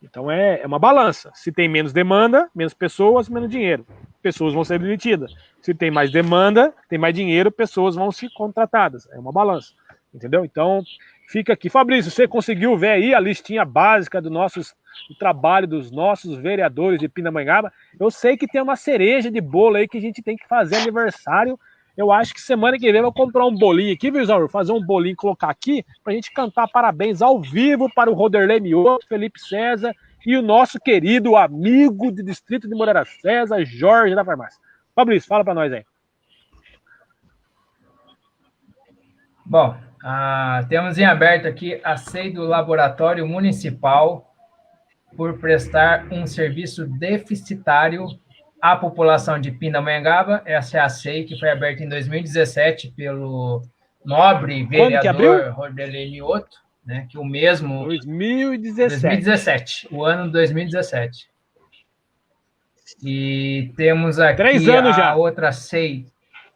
Então é uma balança. Se tem menos demanda, menos pessoas, menos dinheiro. Pessoas vão ser demitidas. Se tem mais demanda, tem mais dinheiro, pessoas vão ser contratadas. É uma balança. Entendeu? Então, fica aqui. Fabrício, você conseguiu ver aí a listinha básica do trabalho dos nossos vereadores de Pindamonhangaba? Eu sei que tem uma cereja de bolo aí que a gente tem que fazer aniversário. Eu acho que semana que vem eu vou comprar um bolinho aqui, viu, Isaur? Fazer um bolinho, colocar aqui, pra gente cantar parabéns ao vivo para o Roderley Mioto, Felipe César e o nosso querido amigo de distrito de Moreira César, Jorge da Farmácia. Fabrício, fala para nós aí. Bom, temos em aberto aqui a SEI do Laboratório Municipal por prestar um serviço deficitário à população de Pindamonhangaba. Essa é a SEI que foi aberta em 2017 pelo nobre vereador Roderley Mioto, né, que o mesmo... 2017, o ano 2017. E temos aqui 3 anos já. Outra SEI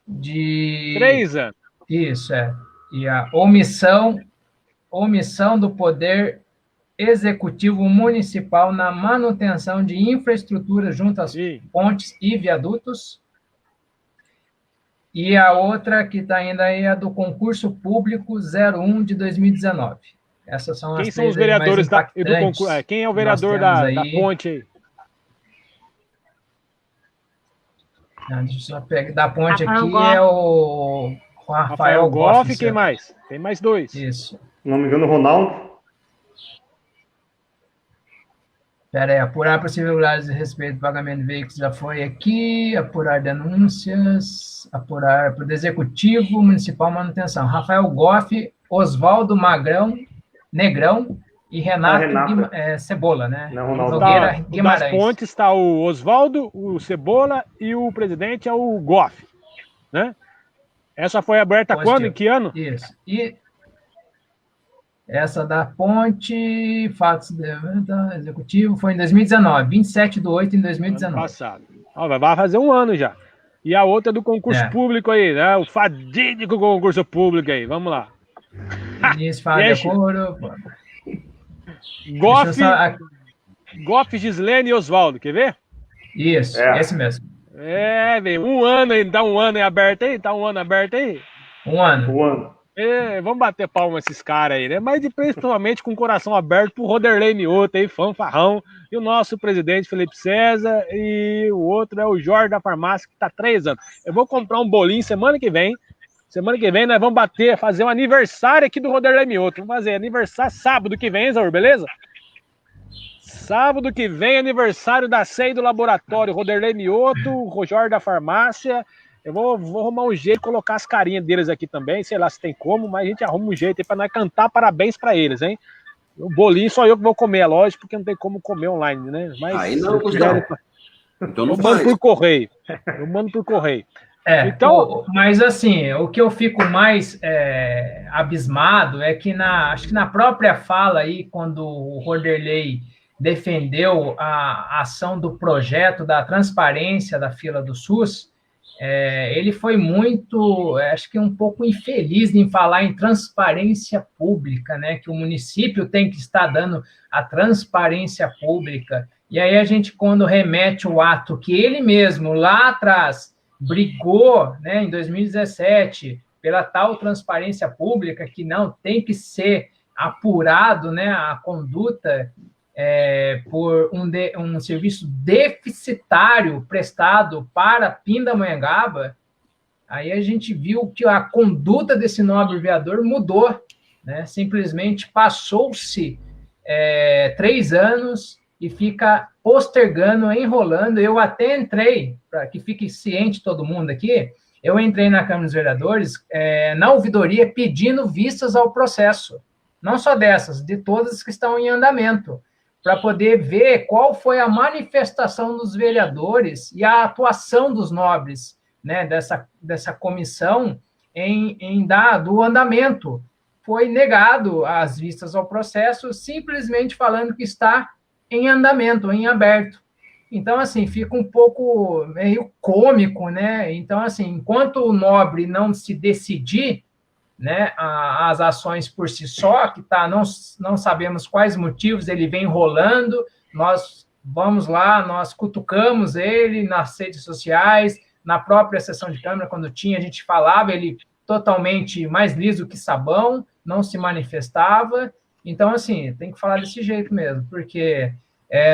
de... 3 anos. Isso, é. E a omissão do poder executivo municipal na manutenção de infraestrutura junto às pontes e viadutos. E a outra que está ainda aí é a do concurso público 01 de 2019. Essas são quem são os vereadores do concurso? Quem é o vereador da ponte aí? Deixa eu só pegar. Da ponte aqui é o Rafael Goff. E quem mais? Tem mais 2. Isso. Se não me engano, o Ronaldo. Espera aí, apurar possibilidades de respeito ao pagamento de veículos já foi aqui, apurar denúncias, apurar para o Executivo Municipal Manutenção. Rafael Goff, Oswaldo Negrão e Renato Cebola, né? Não, Ronaldo. Nogueira Guimarães. Das pontes está o Oswaldo, o Cebola e o presidente é o Goff, né? Essa foi aberta Positivo. quando? Em que ano? Isso. E essa da ponte, fatos do executivo, foi em 2019, 27/8 de 2019. Ano passado. Ó, vai fazer um ano já. E a outra é do concurso público aí, né? O fadídico concurso público aí. Vamos lá. Início, fala de acordo. Goff, Gislene e Oswaldo, quer ver? Isso, esse mesmo. Velho, um ano aí, dá um ano aí aberto aí? Tá um ano aberto aí? Um ano. Vamos bater palma esses caras aí, né? Mas principalmente com o coração aberto pro Roderlei Mioto aí, fanfarrão, e o nosso presidente Felipe César, e o outro é o Jorge da Farmácia, que tá 3 anos. Eu vou comprar um bolinho semana que vem. Semana que vem nós vamos fazer um aniversário aqui do Roderlei Mioto. Vamos fazer aniversário sábado que vem, Zaur, beleza? Sábado que vem, aniversário da CEI do laboratório, Roderlei Mioto, o Jorge da Farmácia. Eu vou arrumar um jeito de colocar as carinhas deles aqui também, sei lá se tem como, mas a gente arruma um jeito aí pra nós cantar parabéns pra eles, hein? O bolinho só eu que vou comer, é lógico, porque não tem como comer online, né? Mas aí não, Gustavo. Então não mando por correio. Eu mando por correio. Então, mas assim, o que eu fico mais abismado é que acho que na própria fala aí, quando o Roderlei defendeu a ação do projeto da transparência da fila do SUS, ele foi muito, acho que um pouco infeliz em falar em transparência pública, né? Que o município tem que estar dando a transparência pública. E aí a gente, quando remete o ato que ele mesmo, lá atrás, brigou, né, em 2017, pela tal transparência pública, que não tem que ser apurado, né, a conduta por um serviço deficitário prestado para Pindamonhangaba, aí a gente viu que a conduta desse nobre vereador mudou, né? Simplesmente passou-se 3 anos e fica postergando, enrolando. Eu até entrei, para que fique ciente todo mundo aqui, eu entrei na Câmara dos Vereadores na ouvidoria pedindo vistas ao processo, não só dessas, de todas que estão em andamento, para poder ver qual foi a manifestação dos vereadores e a atuação dos nobres, né, dessa comissão do andamento. Foi negado as vistas ao processo, simplesmente falando que está em andamento, em aberto. Então, assim, fica um pouco meio cômico, né? Então, assim, enquanto o nobre não se decidir, né, as ações por si só, que não sabemos quais motivos ele vem enrolando, nós vamos lá, nós cutucamos ele nas redes sociais, na própria sessão de Câmara, quando tinha, a gente falava, ele totalmente mais liso que sabão, não se manifestava. Então, assim, tem que falar desse jeito mesmo, porque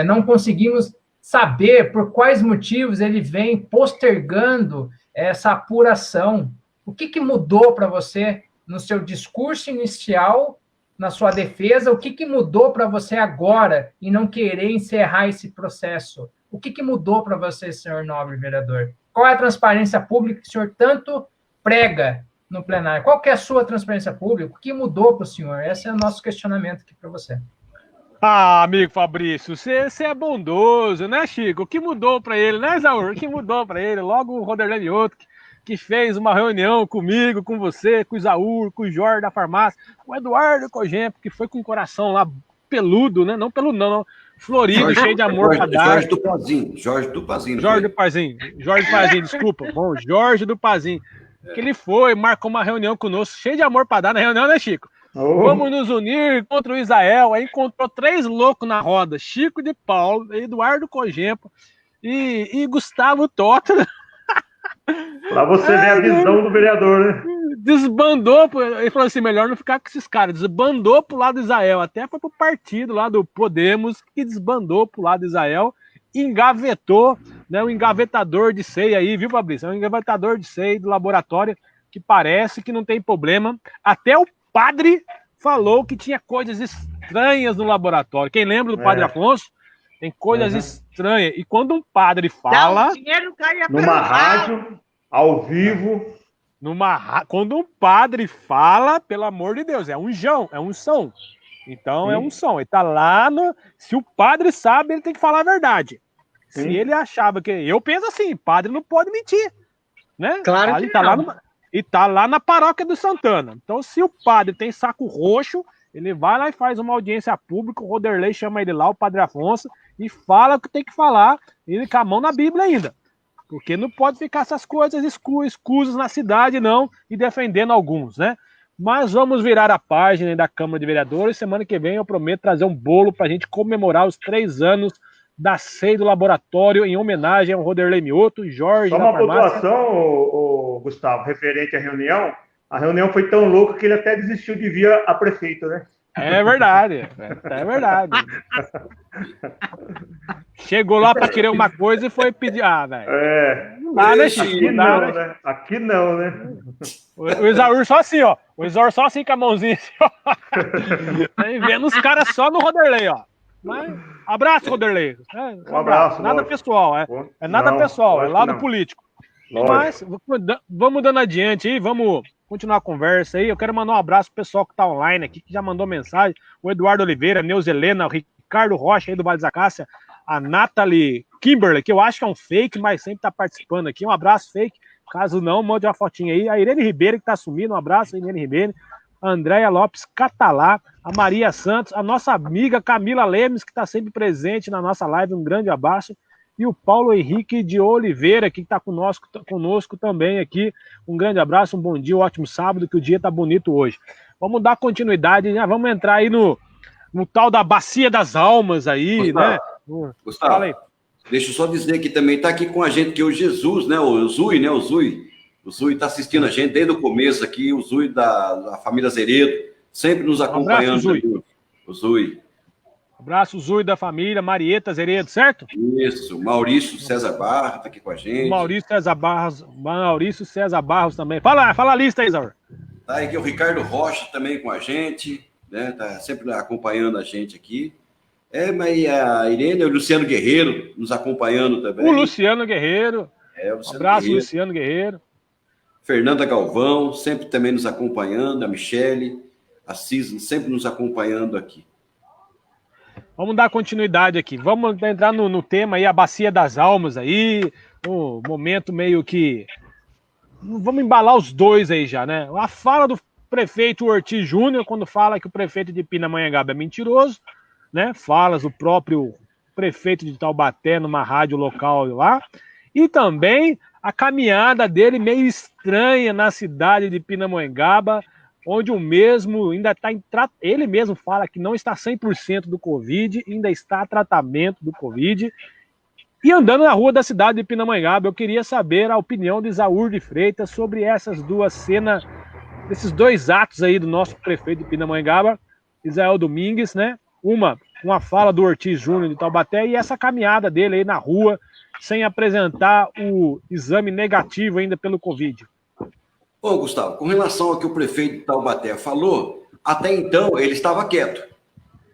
não conseguimos saber por quais motivos ele vem postergando essa apuração. O que mudou para você no seu discurso inicial, na sua defesa? O que mudou para você agora em não querer encerrar esse processo? O que mudou para você, senhor nobre vereador? Qual é a transparência pública que o senhor tanto prega no plenário? Qual que é a sua transparência pública? O que mudou para o senhor? Esse é o nosso questionamento aqui para você. Ah, amigo Fabrício, você é bondoso, né, Chico? O que mudou para ele, né, Zaur? O que mudou para ele? Logo o Roderlei Mioto, que fez uma reunião comigo, com você, com o Isaúr, com o Jorge da Farmácia, com o Eduardo Cogempo, que foi com o coração lá peludo, né? Não peludo, não. Florido, cheio de amor para dar. Jorge do Pazinho. Jorge do Pazinho, desculpa. Bom, Jorge do Pazinho. Que ele foi, marcou uma reunião conosco, cheio de amor para dar na reunião, né, Chico? Vamos nos unir contra o Israel. Aí encontrou 3 loucos na roda: Chico de Paulo, Eduardo Cogempo e Gustavo Tota. Para você ver a visão do vereador, né? Desbandou, ele falou assim, melhor não ficar com esses caras. Desbandou pro lado de Israel, até foi pro partido lá do Podemos, que desbandou pro lado de Israel, engavetou, né, um engavetador de ceia aí, viu, Fabrício? É um engavetador de ceia do laboratório, que parece que não tem problema. Até o padre falou que tinha coisas estranhas no laboratório. Quem lembra do padre Afonso? Tem coisas estranhas. E quando um padre fala... numa rádio, ao vivo... Quando um padre fala, pelo amor de Deus, é unção. Então é unção. Ele tá lá no... Se o padre sabe, ele tem que falar a verdade. Se ele achava que... Eu penso assim, padre não pode mentir, né? Claro que não. E tá lá na paróquia do Santana. Então, se o padre tem saco roxo, ele vai lá e faz uma audiência pública, o Roderley chama ele lá, o Padre Afonso, e fala o que tem que falar, ele com a mão na Bíblia ainda. Porque não pode ficar essas coisas escusas na cidade, não, e defendendo alguns, né? Mas vamos virar a página da Câmara de Vereadores. Semana que vem eu prometo trazer um bolo para a gente comemorar os 3 anos da ceia do laboratório em homenagem ao Roderley Mioto, Jorge. Só uma pontuação, Gustavo, referente à reunião. A reunião foi tão louca que ele até desistiu de vir a prefeito, né? É verdade, é verdade. Chegou lá para querer uma coisa e foi pedir. Ah, velho. Não dá, né, Chico? Aqui não, né? Aqui não, né? O Isaúr só assim, ó. O Isaúr só assim com a mãozinha, assim, ó. Aí vendo os caras só no Roderley, ó. Mas, abraço, Roderley. Um abraço. Nada lógico. Pessoal, é nada pessoal, é lado político. Lógico. Mas vamos dando adiante aí, vamos continuar a conversa aí. Eu quero mandar um abraço pro pessoal que tá online aqui, que já mandou mensagem. O Eduardo Oliveira, a Neuza Helena, o Ricardo Rocha aí do Vale da Acácia, a Nathalie Kimberley, que eu acho que é um fake, mas sempre tá participando aqui. Um abraço, fake. Caso não, mande uma fotinha aí. A Irene Ribeiro, que tá sumindo, um abraço, Irene Ribeiro. A Andréia Lopes Catalá, a Maria Santos, a nossa amiga Camila Lemes, que está sempre presente na nossa live, um grande abraço. E o Paulo Henrique de Oliveira, que está conosco também aqui. Um grande abraço, um bom dia, um ótimo sábado, que o dia está bonito hoje. Vamos dar continuidade, já vamos entrar aí no tal da Bacia das Almas aí, Gustavo, né? Gustavo, fala aí. Deixa eu só dizer que também está aqui com a gente, que é o Jesus, né? O Zui, né? O Zui está assistindo a gente desde o começo aqui, o Zui da família Zeredo, sempre nos acompanhando. Abraço, o Zui. Abraço, Zui da família, Marieta Zeredo, certo? Isso, Maurício César Barros está aqui com a gente. Maurício César Barros também. Fala a lista aí, Zaur. Tá aí aqui o Ricardo Rocha também com a gente, né? Tá sempre acompanhando a gente aqui. Mas a Irene, o Luciano Guerreiro nos acompanhando também. O Luciano Guerreiro. Abraço, Guerreiro. Luciano Guerreiro. Fernanda Galvão, sempre também nos acompanhando, a Michele, a Cisne, sempre nos acompanhando aqui. Vamos dar continuidade aqui, vamos entrar no tema aí, a Bacia das Almas aí, um momento meio que... Vamos embalar os dois aí já, né? A fala do prefeito Ortiz Júnior, quando fala que o prefeito de Pindamonhangaba é mentiroso, né? Falas do próprio prefeito de Taubaté numa rádio local lá, e também a caminhada dele meio estranha na cidade de Pindamonhangaba, onde o mesmo ainda está em tratamento. Ele mesmo fala que não está 100% do Covid, ainda está a tratamento do Covid. E andando na rua da cidade de Pindamonhangaba, eu queria saber a opinião de Isaúr de Freitas sobre essas duas cenas, esses dois atos aí do nosso prefeito de Pindamonhangaba, Israel Domingues, né? Uma fala do Ortiz Júnior de Taubaté e essa caminhada dele aí na rua, sem apresentar o exame negativo ainda pelo Covid. Ô, Gustavo, com relação ao que o prefeito de Taubaté falou, até então ele estava quieto.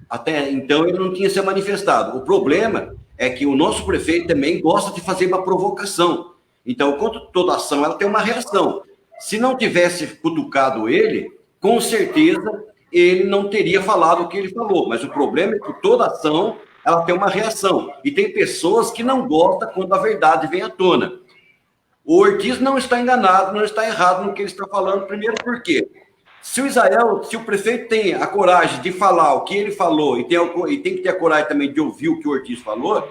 Até então ele não tinha se manifestado. O problema é que o nosso prefeito também gosta de fazer uma provocação. Então, quanto toda ação, ela tem uma reação. Se não tivesse cutucado ele, com certeza ele não teria falado o que ele falou. Mas o problema é que toda ação, ela tem uma reação. E tem pessoas que não gostam quando a verdade vem à tona. O Ortiz não está enganado, não está errado no que ele está falando. Primeiro, por quê? Se o prefeito tem a coragem de falar o que ele falou e tem que ter a coragem também de ouvir o que o Ortiz falou,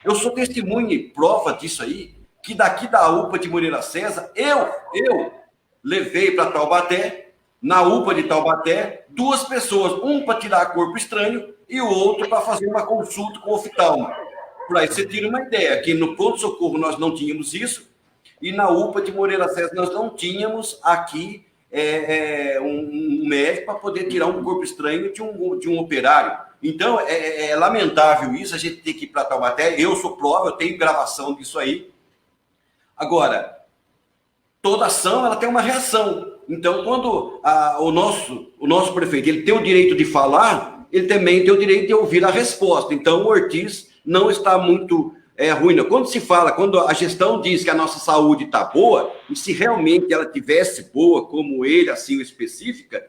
eu sou testemunha e prova disso aí, que daqui da UPA de Moreira César, eu levei para Taubaté, na UPA de Taubaté, 2 pessoas, um para tirar corpo estranho e o outro para fazer uma consulta com o oftalmo. Por aí você tira uma ideia, que no pronto-socorro nós não tínhamos isso, e na UPA de Moreira César nós não tínhamos aqui um médico para poder tirar um corpo estranho de um operário. Então, é lamentável isso, a gente tem que ir para Taubaté. Eu sou prova, eu tenho gravação disso aí. Agora, toda ação ela tem uma reação. Então, quando o nosso prefeito ele tem o direito de falar, ele também tem o direito de ouvir a resposta. Então, o Ortiz não está muito ruim. Quando se fala, quando a gestão diz que a nossa saúde está boa, e se realmente ela tivesse boa, como ele assim o especifica,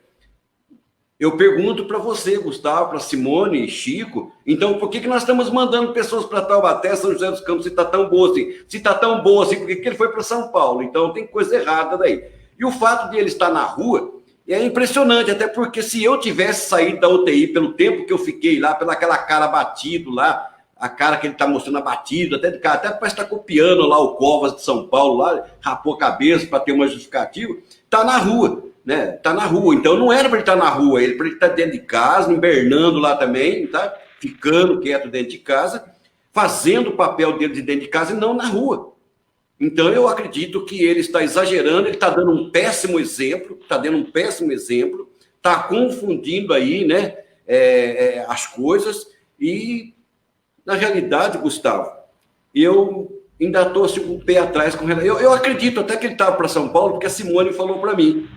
Eu pergunto para você, Gustavo, para Simone, Chico, então por que nós estamos mandando pessoas para Taubaté, São José dos Campos, se está tão boa assim? Se está tão boa assim, por que ele foi para São Paulo? Então tem coisa errada daí. E o fato de ele estar na rua é impressionante, até porque se eu tivesse saído da UTI pelo tempo que eu fiquei lá, pela aquela cara abatido lá, a cara que ele está mostrando abatido, até parece estar copiando lá o Covas de São Paulo, lá, rapou a cabeça para ter uma justificativa, está na rua. Né? Tá na rua, então não era para ele estar na rua, ele para ele estar dentro de casa, hibernando lá também, tá? Ficando quieto dentro de casa, fazendo o papel dele de dentro de casa e não na rua. Então eu acredito que ele está exagerando, ele está dando um péssimo exemplo, está confundindo aí, né, as coisas e na realidade, Gustavo, eu ainda estou assim, com o pé atrás com relação. Eu acredito até que ele estava para São Paulo, porque a Simone falou para mim.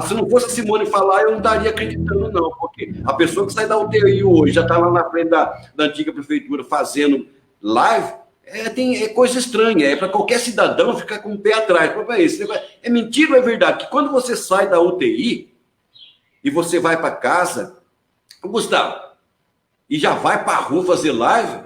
Se não fosse a Simone falar, eu não estaria acreditando, não, porque a pessoa que sai da UTI hoje, já está lá na frente da antiga prefeitura fazendo live, é coisa estranha, é para qualquer cidadão ficar com o pé atrás. É mentira ou é verdade? Que quando você sai da UTI e você vai para casa, Gustavo, e já vai para a rua fazer live,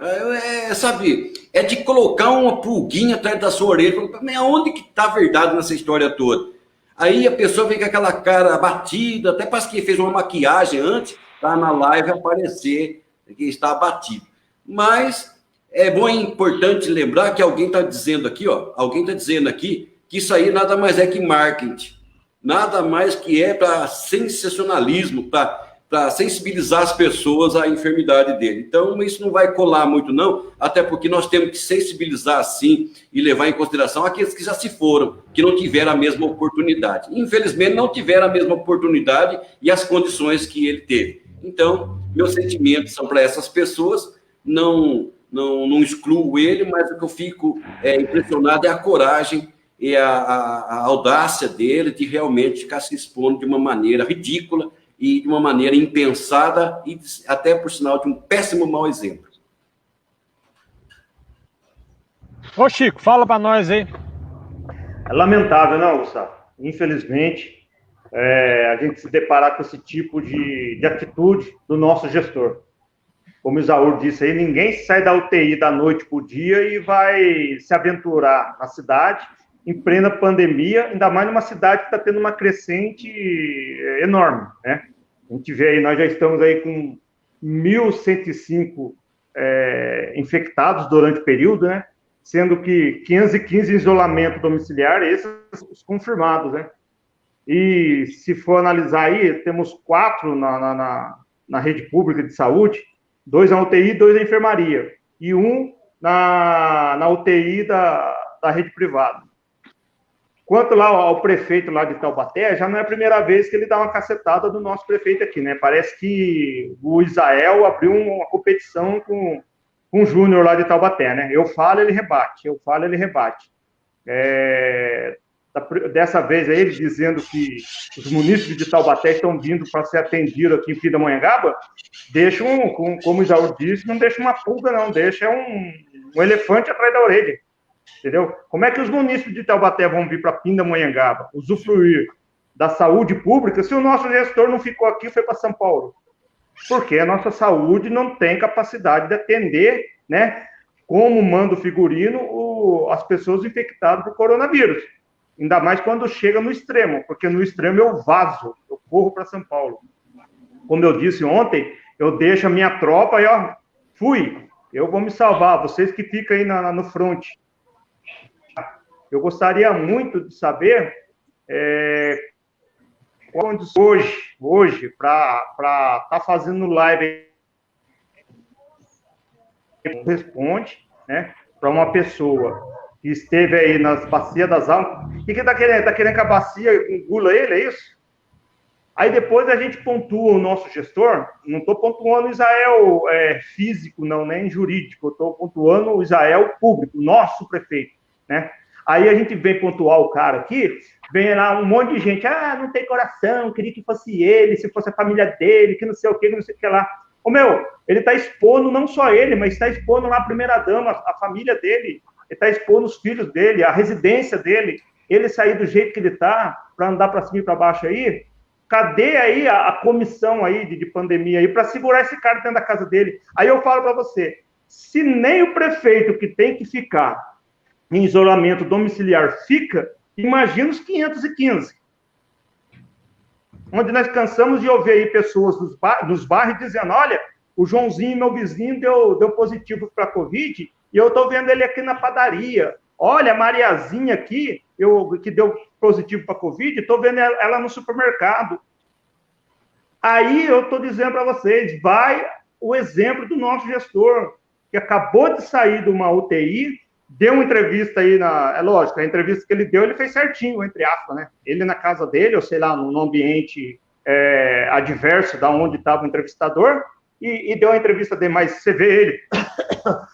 sabe, é de colocar uma pulguinha atrás da sua orelha. Onde que está a verdade nessa história toda? Aí a pessoa vem com aquela cara abatida, até parece que fez uma maquiagem antes, para na live aparecer que está abatido. Mas é bom e importante lembrar que alguém está dizendo aqui, que isso aí nada mais é que marketing. Nada mais que é para sensacionalismo, para sensibilizar as pessoas à enfermidade dele. Então, isso não vai colar muito, não, até porque nós temos que sensibilizar, sim, e levar em consideração aqueles que já se foram, que não tiveram a mesma oportunidade. Infelizmente, não tiveram a mesma oportunidade e as condições que ele teve. Então, meus sentimentos são para essas pessoas, não excluo ele, mas o que eu fico impressionado é a coragem e a audácia dele de realmente ficar se expondo de uma maneira ridícula, e de uma maneira impensada e até, por sinal, de um péssimo mau exemplo. Ô, Chico, fala para nós aí. É lamentável, não, Gustavo? Infelizmente, a gente se deparar com esse tipo de atitude do nosso gestor. Como o Isaúr disse aí, ninguém sai da UTI da noite para o dia e vai se aventurar na cidade em plena pandemia, ainda mais numa cidade que está tendo uma crescente enorme, né? A gente vê aí, nós já estamos aí com 1.105 infectados durante o período, né? Sendo que 515 em isolamento domiciliar, esses os confirmados, né? E se for analisar aí, temos 4 na rede pública de saúde, 2 na UTI, 2 na enfermaria, e 1 na UTI da rede privada. Quanto lá ao prefeito lá de Taubaté, já não é a primeira vez que ele dá uma cacetada do nosso prefeito aqui, né? Parece que o Israel abriu uma competição com o Júnior lá de Taubaté, né? Eu falo, ele rebate. Dessa vez aí, ele dizendo que os munícipes de Taubaté estão vindo para ser atendidos aqui em Pindamonhangaba, deixa como o Isaú disse, não deixa uma pulga, não, deixa um elefante atrás da orelha. Entendeu? Como é que os munícipes de Taubaté vão vir para Pindamonhangaba usufruir da saúde pública se o nosso gestor não ficou aqui e foi para São Paulo? Porque a nossa saúde não tem capacidade de atender, né, como manda o figurino, as pessoas infectadas por coronavírus. Ainda mais quando chega no extremo, porque no extremo eu vazo, eu corro para São Paulo. Como eu disse ontem, eu deixo a minha tropa e fui, eu vou me salvar, vocês que ficam aí no front. Eu gostaria muito de saber hoje para estar fazendo live, responde, né, para uma pessoa que esteve aí nas bacias das almas. O que está querendo? Está querendo que a bacia engula ele, é isso? Aí depois a gente pontua o nosso gestor, não estou pontuando o Israel físico, não, nem jurídico, eu estou pontuando o Israel público, o nosso prefeito, né? Aí a gente vem pontuar o cara aqui, vem lá um monte de gente, não tem coração, queria que fosse ele, se fosse a família dele, que não sei o que, não sei o que lá. Ele está expondo não só ele, mas está expondo lá a primeira-dama, a família dele, ele está expondo os filhos dele, a residência dele, ele sair do jeito que ele está, para andar para cima e para baixo aí, Cadê aí a comissão aí de pandemia aí para segurar esse cara dentro da casa dele? Aí eu falo para você, se nem o prefeito que tem que ficar em isolamento domiciliar fica, imagina os 515. Onde nós cansamos de ouvir aí pessoas nos bairros dizendo, olha, o Joãozinho, meu vizinho, deu positivo para a Covid, e eu estou vendo ele aqui na padaria. Olha, a Mariazinha aqui, que deu positivo para a Covid, estou vendo ela no supermercado. Aí eu estou dizendo para vocês, vai o exemplo do nosso gestor, que acabou de sair de uma UTI, deu uma entrevista aí, é lógico, a entrevista que ele deu, ele fez certinho, entre aspas, né? Ele na casa dele, ou sei lá, num ambiente adverso da onde estava o entrevistador, e deu a entrevista dele, mas você vê ele,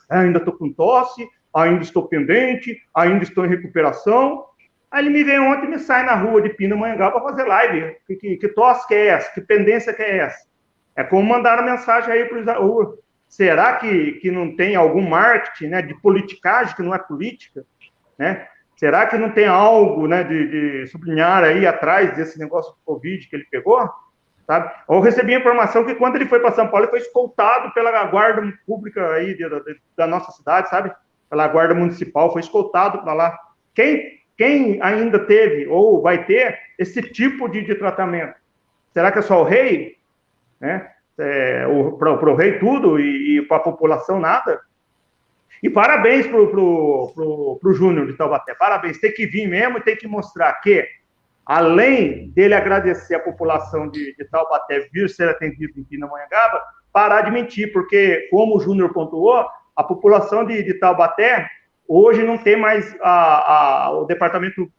ainda estou com tosse, ainda estou pendente, ainda estou em recuperação. Aí ele me vem ontem e me sai na rua de Pindamonhangaba para fazer live. Que tosse que é essa? Que pendência que é essa? É como mandaram mensagem aí para o Isaú. Será que não tem algum marketing, né, de politicagem, que não é política? Né? Será que não tem algo, né, de sublinhar aí atrás desse negócio do Covid que ele pegou? Sabe? Eu recebi a informação que quando ele foi para São Paulo, ele foi escoltado pela guarda pública aí da nossa cidade, sabe? Pela guarda municipal, foi escoltado para lá. Quem ainda teve ou vai ter esse tipo de tratamento? Será que é só o rei? Né? Para o rei tudo e para a população nada? E parabéns para o Júnior de Taubaté, parabéns, tem que vir mesmo e tem que mostrar que, além dele agradecer a população de Taubaté vir ser atendido em Pindamonhangaba, parar de mentir, porque, como o Júnior pontuou, a população de Taubaté hoje não tem mais o departamento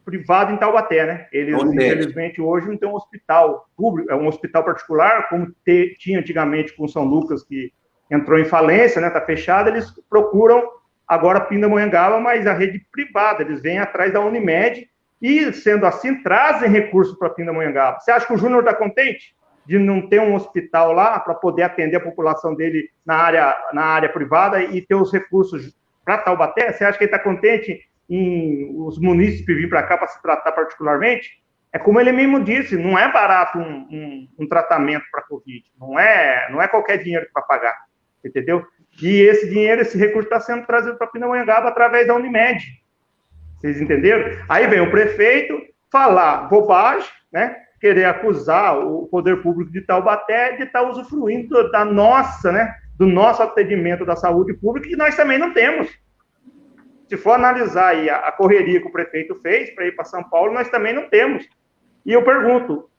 privado em Taubaté, né? Eles, infelizmente, hoje não tem um hospital público, é um hospital particular, como tinha antigamente com São Lucas, que entrou em falência, né? Está fechado, eles procuram agora Pindamonhangaba, mas a rede privada, eles vêm atrás da Unimed e, sendo assim, trazem recursos para Pindamonhangaba. Você acha que o Júnior está contente de não ter um hospital lá para poder atender a população dele na área privada e ter os recursos para Taubaté? Você acha que ele está contente em os munícipes vir para cá para se tratar particularmente? É como ele mesmo disse, não é barato um tratamento para Covid, não é qualquer dinheiro para pagar, entendeu? E esse dinheiro, esse recurso está sendo trazido para Pindamonhangaba através da Unimed, vocês entenderam? Aí vem o prefeito falar bobagem, né? Querer acusar o poder público de Taubaté de estar usufruindo da nossa, né? Do nosso atendimento da saúde pública, que nós também não temos. Se for analisar aí a correria que o prefeito fez para ir para São Paulo, nós também não temos. E eu pergunto,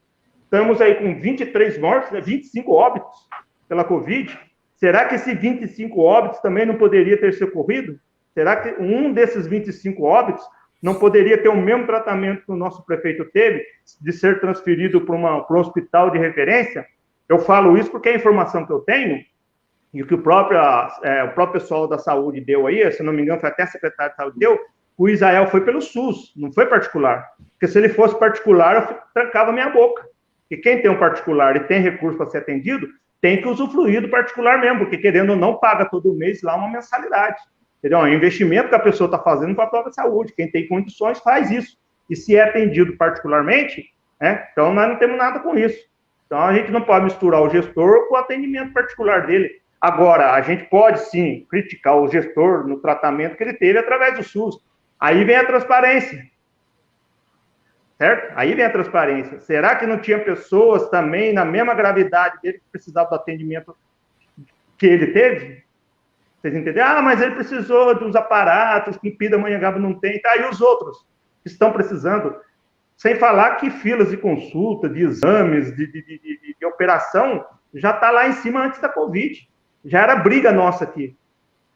estamos aí com 23 mortes, né, 25 óbitos pela Covid, será que esses 25 óbitos também não poderia ter sido ocorrido? Será que um desses 25 óbitos não poderia ter o mesmo tratamento que o nosso prefeito teve, de ser transferido para um hospital de referência? Eu falo isso porque é a informação que eu tenho, e o que o próprio pessoal da saúde deu aí, se não me engano, foi até a secretária de saúde deu, o Israel foi pelo SUS, não foi particular. Porque se ele fosse particular, eu trancava minha boca. Porque quem tem um particular e tem recurso para ser atendido, tem que usufruir do particular mesmo, porque querendo ou não, paga todo mês lá uma mensalidade. Entendeu? É um investimento que a pessoa está fazendo para a própria saúde. Quem tem condições faz isso. E se é atendido particularmente, né, então nós não temos nada com isso. Então a gente não pode misturar o gestor com o atendimento particular dele. Agora, a gente pode sim criticar o gestor no tratamento que ele teve através do SUS. Aí vem a transparência. Certo? Aí vem a transparência. Será que não tinha pessoas também na mesma gravidade dele que precisavam do atendimento que ele teve? Vocês entenderam? Ah, mas ele precisou dos aparatos que Pindamonhangaba não tem. Tá, e os outros que estão precisando? Sem falar que filas de consulta, de exames, de operação, já está lá em cima antes da Covid. Já era briga nossa aqui.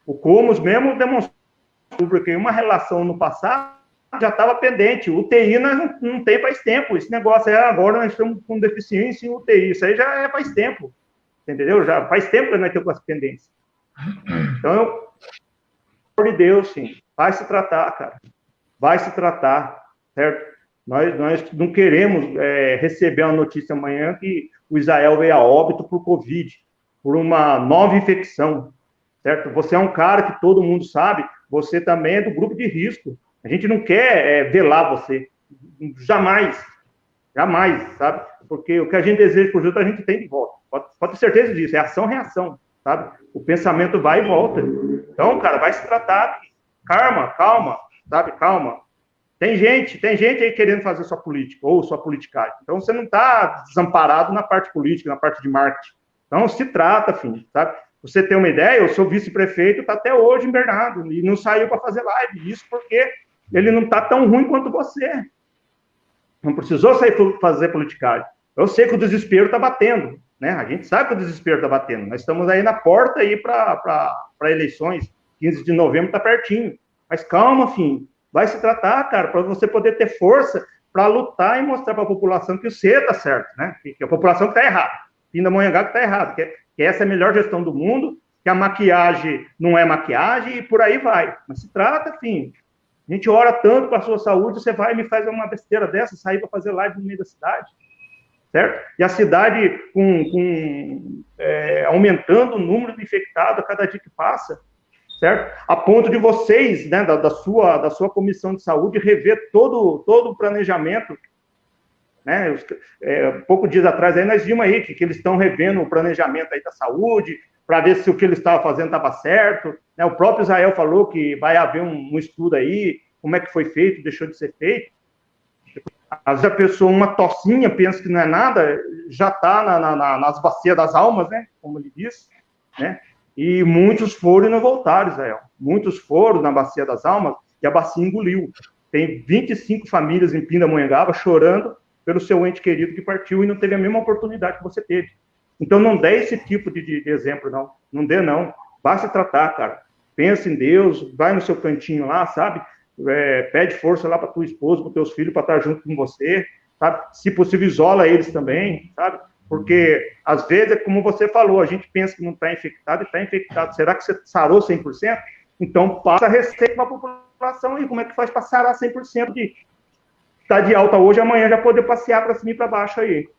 O Comos mesmo demonstrou, porque uma relação no passado já estava pendente. UTI nós não tem faz tempo. Esse negócio agora nós estamos com deficiência em UTI. Isso aí já faz tempo. Entendeu? Já faz tempo que nós temos essa pendência. Então, por de Deus, sim, vai se tratar, cara. Vai se tratar, certo? Nós não queremos receber uma notícia amanhã que o Israel veio a óbito por Covid, por uma nova infecção, certo? Você é um cara que todo mundo sabe, você também é do grupo de risco. A gente não quer velar você, jamais. Jamais, sabe? Porque o que a gente deseja para os outros, a gente tem de volta. Pode ter certeza disso, é ação-reação, sabe? O pensamento vai e volta. Então, cara, vai se tratar. Calma, sabe? Calma. Tem gente aí querendo fazer sua política, ou sua politicagem. Então, você não está desamparado na parte política, na parte de marketing. Então, se trata, filho, sabe? Você tem uma ideia, eu sou vice-prefeito, está até hoje em Bernardo, e não saiu para fazer live. Isso porque ele não está tão ruim quanto você. Não precisou sair para fazer politicagem. Eu sei que o desespero está batendo, né? A gente sabe que o desespero está batendo. Nós estamos aí na porta aí para eleições. 15 de novembro está pertinho. Mas calma, filho. Vai se tratar, cara, para você poder ter força para lutar e mostrar para a população que você está certo, né? Que a população está errada. Pindamonhangaba está errado. Que essa é a melhor gestão do mundo, que a maquiagem não é maquiagem e por aí vai. Mas se trata, filho. A gente ora tanto para a sua saúde, você vai e me faz uma besteira dessa, sair para fazer live no meio da cidade, certo? E a cidade aumentando o número de infectados a cada dia que passa, certo? A ponto de vocês, né, da sua comissão de saúde, rever todo o planejamento, né? Poucos dias atrás aí nós vimos aí que eles estão revendo o planejamento aí da saúde, para ver se o que ele estava fazendo estava certo, né? O próprio Israel falou que vai haver um estudo aí, como é que foi feito, deixou de ser feito. Às vezes a pessoa, uma tocinha, pensa que não é nada, já está nas bacias das almas, né? Como ele disse, né? E muitos foram e não voltaram, Israel. Muitos foram na bacia das almas e a bacia engoliu. Tem 25 famílias em Pindamonhangaba chorando pelo seu ente querido que partiu e não teve a mesma oportunidade que você teve. Então, não dê esse tipo de exemplo, não. Não dê, não. Vai se tratar, cara. Pensa em Deus, vai no seu cantinho lá, sabe? Pede força lá para tua esposa, para teus filhos, para estar junto com você, sabe? Se possível, isola eles também, sabe? Porque, às vezes, como você falou, a gente pensa que não está infectado e está infectado. Será que você sarou 100%? Então, passa a receita para a população e como é que faz para sarar 100% de estar de alta hoje, amanhã já poder passear para cima e para baixo aí.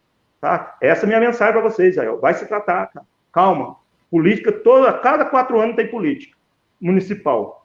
Tá? Essa é a minha mensagem para vocês, Israel. Vai se tratar, cara. Calma. Política, cada 4 anos tem política municipal.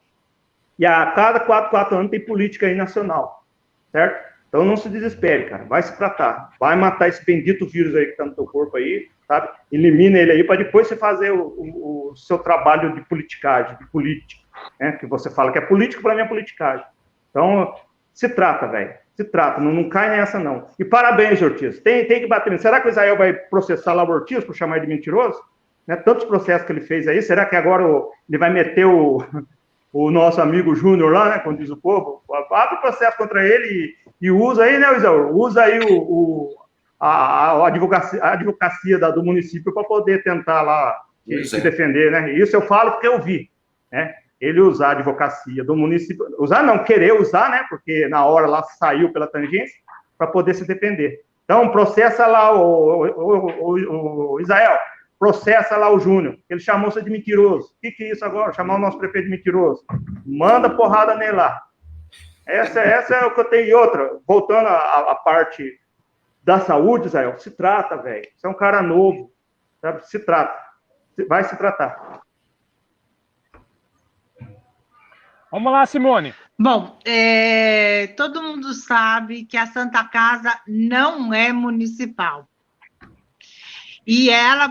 E a cada 4 anos tem política aí nacional. Certo? Então não se desespere, cara. Vai se tratar. Vai matar esse bendito vírus aí que está no teu corpo aí, sabe? Elimina ele aí para depois você fazer o seu trabalho de politicagem, de política. Né? Que você fala que é político, para mim é politicagem. Então, se trata, velho. Se trata, não cai nessa, não. E parabéns, Ortiz. Tem que bater. Será que o Israel vai processar lá o Ortiz por chamar ele de mentiroso? Né? Tantos processos que ele fez aí, será que agora ele vai meter o nosso amigo Júnior lá, né? Como diz o povo? Abre o processo contra ele e usa aí, né, Isaú? Usa aí a advocacia do município para poder tentar lá se defender, né? Isso eu falo porque eu vi, né? Ele usar a advocacia do município, querer usar, né? Porque na hora lá saiu pela tangência para poder se defender. Então, processa lá o Israel, processa lá o Júnior, ele chamou você de mentiroso. O que é isso agora? Chamar o nosso prefeito de mentiroso. Manda porrada nele lá. Essa é o que eu tenho. E outra, voltando à parte da saúde, Israel, se trata, velho. Você é um cara novo, sabe? Se trata. Vai se tratar. Vamos lá, Simone. Bom, todo mundo sabe que a Santa Casa não é municipal. E ela,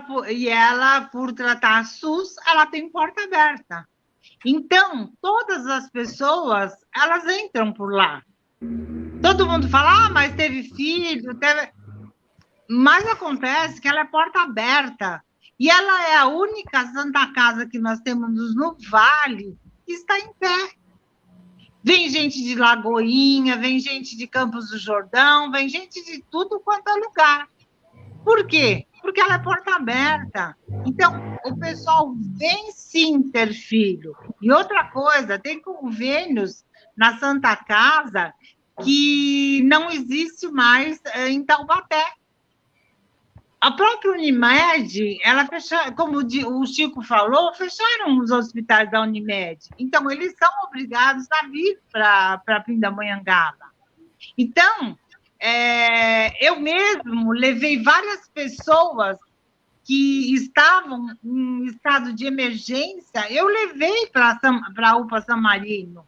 por tratar a SUS, ela tem porta aberta. Então, todas as pessoas, elas entram por lá. Todo mundo fala, mas teve filho, Mas acontece que ela é porta aberta. E ela é a única Santa Casa que nós temos no Vale que está em pé. Vem gente de Lagoinha, vem gente de Campos do Jordão, vem gente de tudo quanto é lugar. Por quê? Porque ela é porta aberta. Então, o pessoal vem sim ter filho. E outra coisa, tem convênios na Santa Casa que não existe mais em Taubaté. A própria Unimed, ela fechou, como o Chico falou, fecharam os hospitais da Unimed. Então, eles são obrigados a vir para Pindamonhangaba. Então, eu mesmo levei várias pessoas que estavam em estado de emergência, eu levei para a UPA San Marino.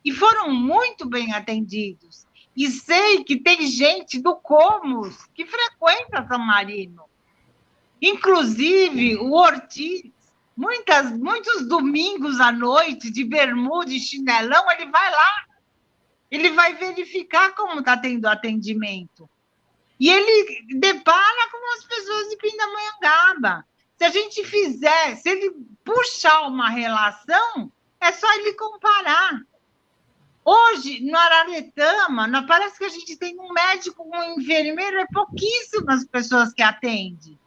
E foram muito bem atendidos. E sei que tem gente do Comus que frequenta São Marino. Inclusive, o Ortiz, muitos domingos à noite, de bermuda e chinelão, ele vai lá. Ele vai verificar como está tendo atendimento. E ele depara com as pessoas de Pindamonhangaba. Se a gente fizer, se ele puxar uma relação, é só ele comparar. Hoje, no Araretama, parece que a gente tem um médico, um enfermeiro, é pouquíssimas pessoas que atendem.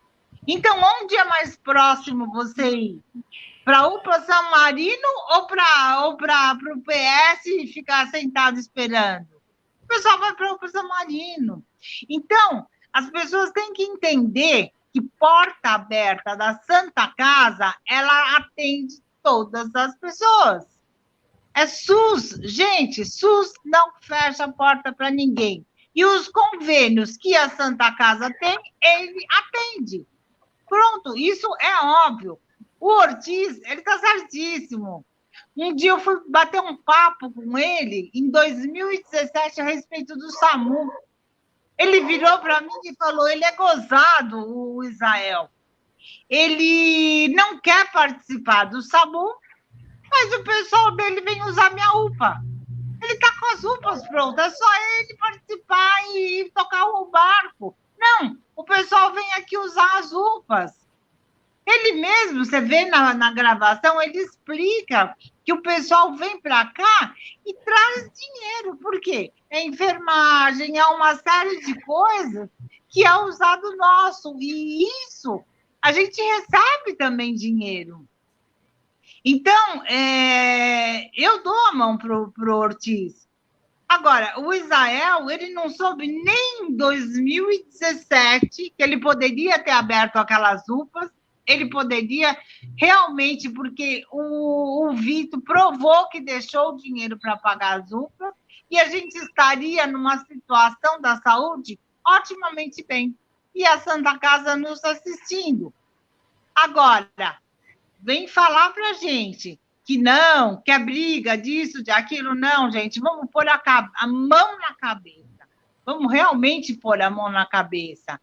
Então, onde é mais próximo você ir? Para a UPA São Marino ou para o PS e ficar sentado esperando? O pessoal vai para a UPA São Marino. Então, as pessoas têm que entender que porta aberta da Santa Casa, ela atende todas as pessoas. É SUS. Gente, SUS não fecha a porta para ninguém. E os convênios que a Santa Casa tem, ele atende. Pronto, isso é óbvio. O Ortiz, ele está certíssimo. Um dia eu fui bater um papo com ele, em 2017, a respeito do SAMU. Ele virou para mim e falou, ele é gozado, o Israel. Ele não quer participar do SAMU, mas o pessoal dele vem usar minha UPA. Ele está com as UPAs prontas, é só ele participar e tocar o barco. Não, o pessoal vem aqui usar as UPAs. Ele mesmo, você vê na gravação, ele explica que o pessoal vem para cá e traz dinheiro. Por quê? É enfermagem, é uma série de coisas que é usado nosso. E isso, a gente recebe também dinheiro. Então, eu dou a mão para o Ortiz. Agora, o Israel, ele não soube nem em 2017 que ele poderia ter aberto aquelas UPAs. Ele poderia realmente, porque o Vitor provou que deixou o dinheiro para pagar as UPAs e a gente estaria numa situação da saúde otimamente bem. E a Santa Casa nos assistindo. Agora, vem falar para a gente que não, que é briga disso, de aquilo. Não, gente, vamos pôr a mão na cabeça. Vamos realmente pôr a mão na cabeça.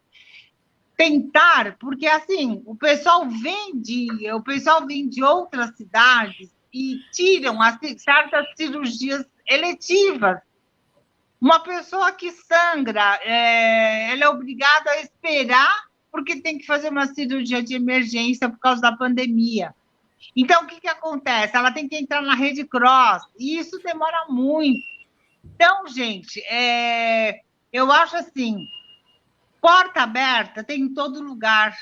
Tentar, porque assim, o pessoal vem de outras cidades e tiram certas cirurgias eletivas. Uma pessoa que sangra, ela é obrigada a esperar porque tem que fazer uma cirurgia de emergência por causa da pandemia. Então, o que acontece? Ela tem que entrar na Rede Cross, e isso demora muito. Então, gente, eu acho assim, porta aberta tem em todo lugar.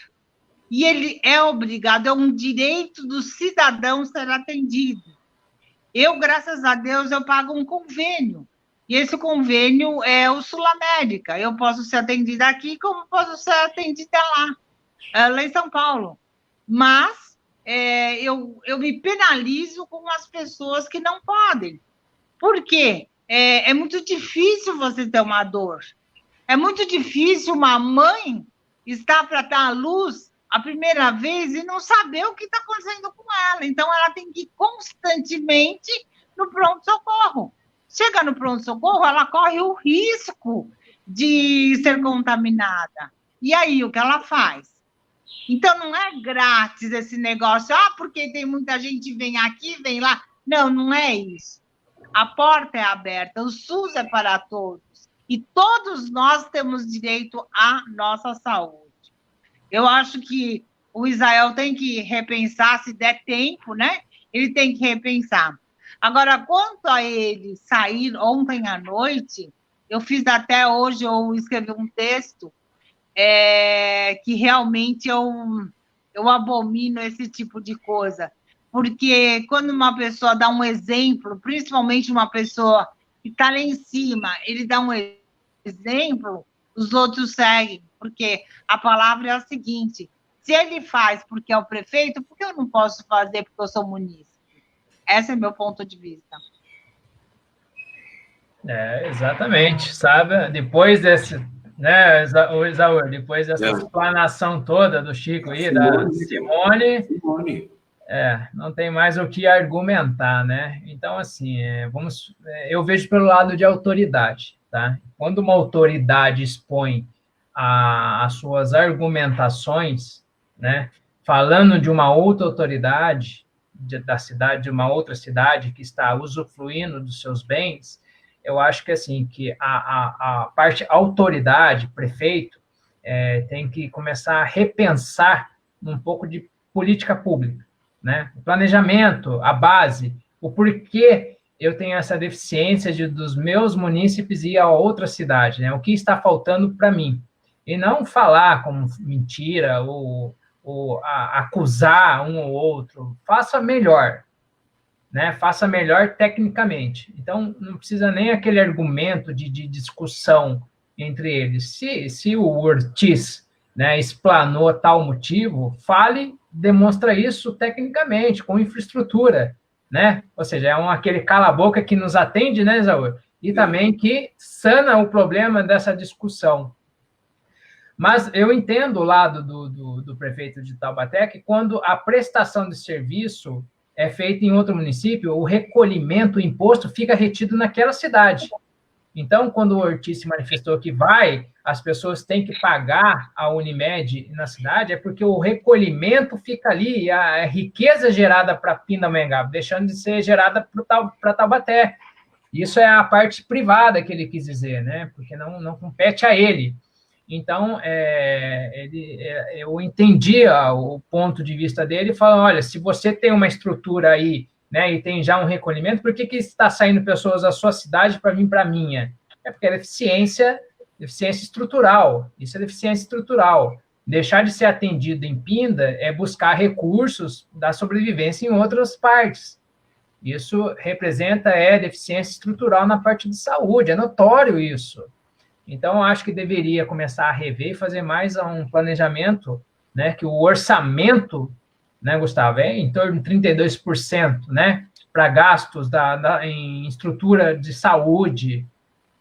E ele é obrigado, é um direito do cidadão ser atendido. Eu, graças a Deus, eu pago um convênio. E esse convênio é o Sul América. Eu posso ser atendida aqui, como posso ser atendida lá em São Paulo. Mas eu me penalizo com as pessoas que não podem. Por quê? É muito difícil você ter uma dor. É muito difícil uma mãe estar para dar à luz a primeira vez e não saber o que está acontecendo com ela. Então, ela tem que ir constantemente no pronto-socorro. Chega no pronto-socorro, ela corre o risco de ser contaminada. E aí, o que ela faz? Então, não é grátis esse negócio. Porque tem muita gente, vem aqui, vem lá. Não, não é isso. A porta é aberta, o SUS é para todos. E todos nós temos direito à nossa saúde. Eu acho que o Israel tem que repensar, se der tempo, né? Ele tem que repensar. Agora, quanto a ele sair ontem à noite, eu fiz até hoje, eu escrevi um texto que realmente eu abomino esse tipo de coisa. Porque quando uma pessoa dá um exemplo, principalmente uma pessoa que está lá em cima, ele dá um exemplo, os outros seguem. Porque a palavra é a seguinte, se ele faz porque é o prefeito, por que eu não posso fazer porque eu sou munícipe? Esse é meu ponto de vista. Exatamente, sabe? Depois desse, né, Isaú, depois dessa explanação toda do Chico aí, da Simone, não tem mais o que argumentar, né? Então, assim, eu vejo pelo lado de autoridade. tá? Quando uma autoridade expõe as suas argumentações, né, falando de uma outra autoridade da cidade, de uma outra cidade que está usufruindo dos seus bens, eu acho que assim que a parte autoridade, prefeito, tem que começar a repensar um pouco de política pública, né? O planejamento, a base, o porquê eu tenho essa deficiência dos meus munícipes ir a outra cidade, né? O que está faltando para mim? E não falar como mentira ou acusar um ou outro. Faça melhor, né? Faça melhor tecnicamente. Então, não precisa nem aquele argumento de discussão entre eles. Se o Ortiz, né, explanou tal motivo, fale, demonstra isso tecnicamente, com infraestrutura, né? Ou seja, é aquele cala-boca que nos atende, né, Isaú? E também que sana o problema dessa discussão. Mas eu entendo o lado do prefeito de Taubaté, que quando a prestação de serviço é feita em outro município, o recolhimento, o imposto, fica retido naquela cidade. Então, quando o Ortiz se manifestou que as pessoas têm que pagar a Unimed na cidade, é porque o recolhimento fica ali, a riqueza gerada para Pindamonhangaba, deixando de ser gerada para Taubaté. Isso é a parte privada que ele quis dizer, né? Porque não compete a ele. Então, eu entendi o ponto de vista dele, falando, olha, se você tem uma estrutura aí, né, e tem já um recolhimento, por que está saindo pessoas da sua cidade para vir para a minha? É porque é deficiência estrutural. Isso é deficiência estrutural. Deixar de ser atendido em Pinda é buscar recursos da sobrevivência em outras partes. Isso representa deficiência estrutural na parte de saúde, é notório isso. Então, eu acho que deveria começar a rever e fazer mais um planejamento, né, que o orçamento, né, Gustavo, é em torno de 32%, né, para gastos em estrutura de saúde.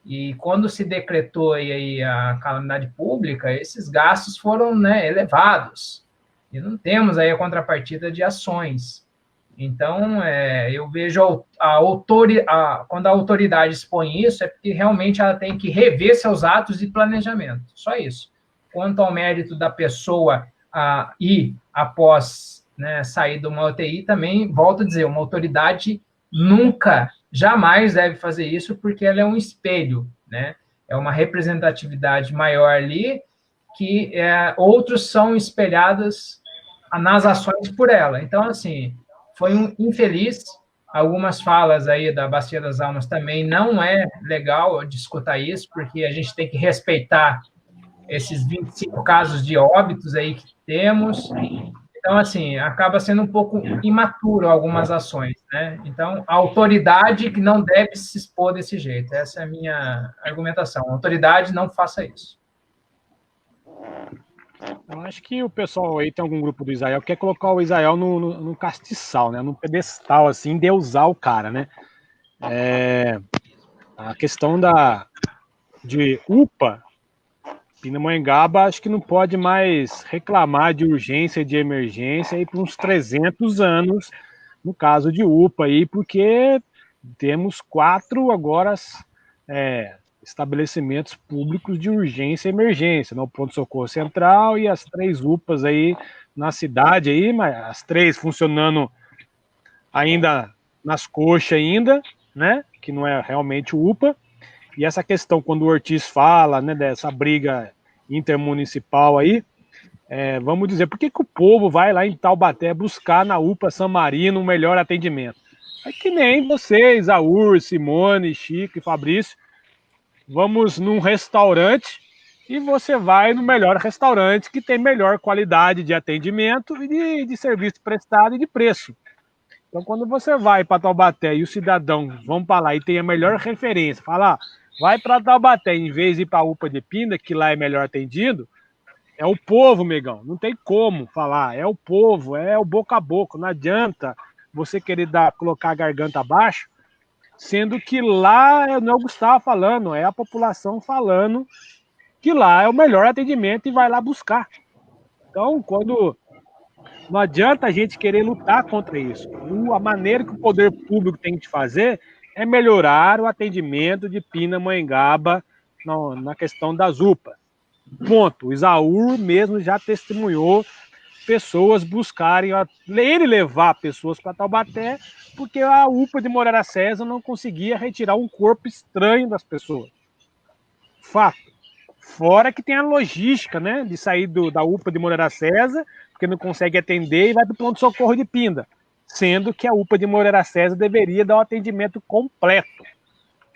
E quando se decretou aí a calamidade pública, esses gastos foram, né, elevados. E não temos aí a contrapartida de ações. Então, eu vejo quando a autoridade expõe isso, é porque realmente ela tem que rever seus atos de planejamento. Só isso. Quanto ao mérito da pessoa ir após, né, sair de uma UTI, também, volto a dizer, uma autoridade nunca, jamais deve fazer isso, porque ela é um espelho, né? É uma representatividade maior ali, que outros são espelhados nas ações por ela. Então, assim, foi um infeliz. Algumas falas aí da Bacia das Almas também não é legal de escutar isso, porque a gente tem que respeitar esses 25 casos de óbitos aí que temos. Então, assim, acaba sendo um pouco imaturo algumas ações, né? Então, a autoridade que não deve se expor desse jeito. Essa é a minha argumentação. A autoridade não faça isso. Eu acho que o pessoal aí tem algum grupo do Israel que quer colocar o Israel no castiçal, né? No pedestal, assim, deusar o cara, né? A questão de UPA, Pindamonhangaba, acho que não pode mais reclamar de urgência e de emergência aí por uns 300 anos, no caso de UPA aí, porque temos 4 agora estabelecimentos públicos de urgência e emergência, no Ponto Socorro Central e as 3 UPAs aí na cidade aí, mas as 3 funcionando ainda nas coxas ainda, né, que não é realmente o UPA. E essa questão, quando o Ortiz fala, né, dessa briga intermunicipal aí, vamos dizer, por que o povo vai lá em Taubaté buscar na UPA San Marino um melhor atendimento? É que nem vocês, Isaú, Simone, Chico e Fabrício, vamos num restaurante e você vai no melhor restaurante que tem melhor qualidade de atendimento e de serviço prestado e de preço. Então, quando você vai para Taubaté e os cidadãos vão para lá e tem a melhor referência, fala, vai para Taubaté em vez de ir para a UPA de Pinda, que lá é melhor atendido, é o povo, megão. Não tem como falar, é o povo, é o boca a boca. Não adianta você querer colocar a garganta abaixo, sendo que lá não é o Gustavo falando, é a população falando que lá é o melhor atendimento e vai lá buscar. Então, não adianta a gente querer lutar contra isso. A maneira que o poder público tem de fazer é melhorar o atendimento de Pindamonhangaba na questão das UPA. Ponto. O Isaúr mesmo já testemunhou pessoas buscarem, ele levar pessoas para Taubaté, porque a UPA de Moreira César não conseguia retirar um corpo estranho das pessoas. Fato. Fora que tem a logística, né, de sair da UPA de Moreira César, porque não consegue atender e vai para o pronto-socorro de Pinda, sendo que a UPA de Moreira César deveria dar o atendimento completo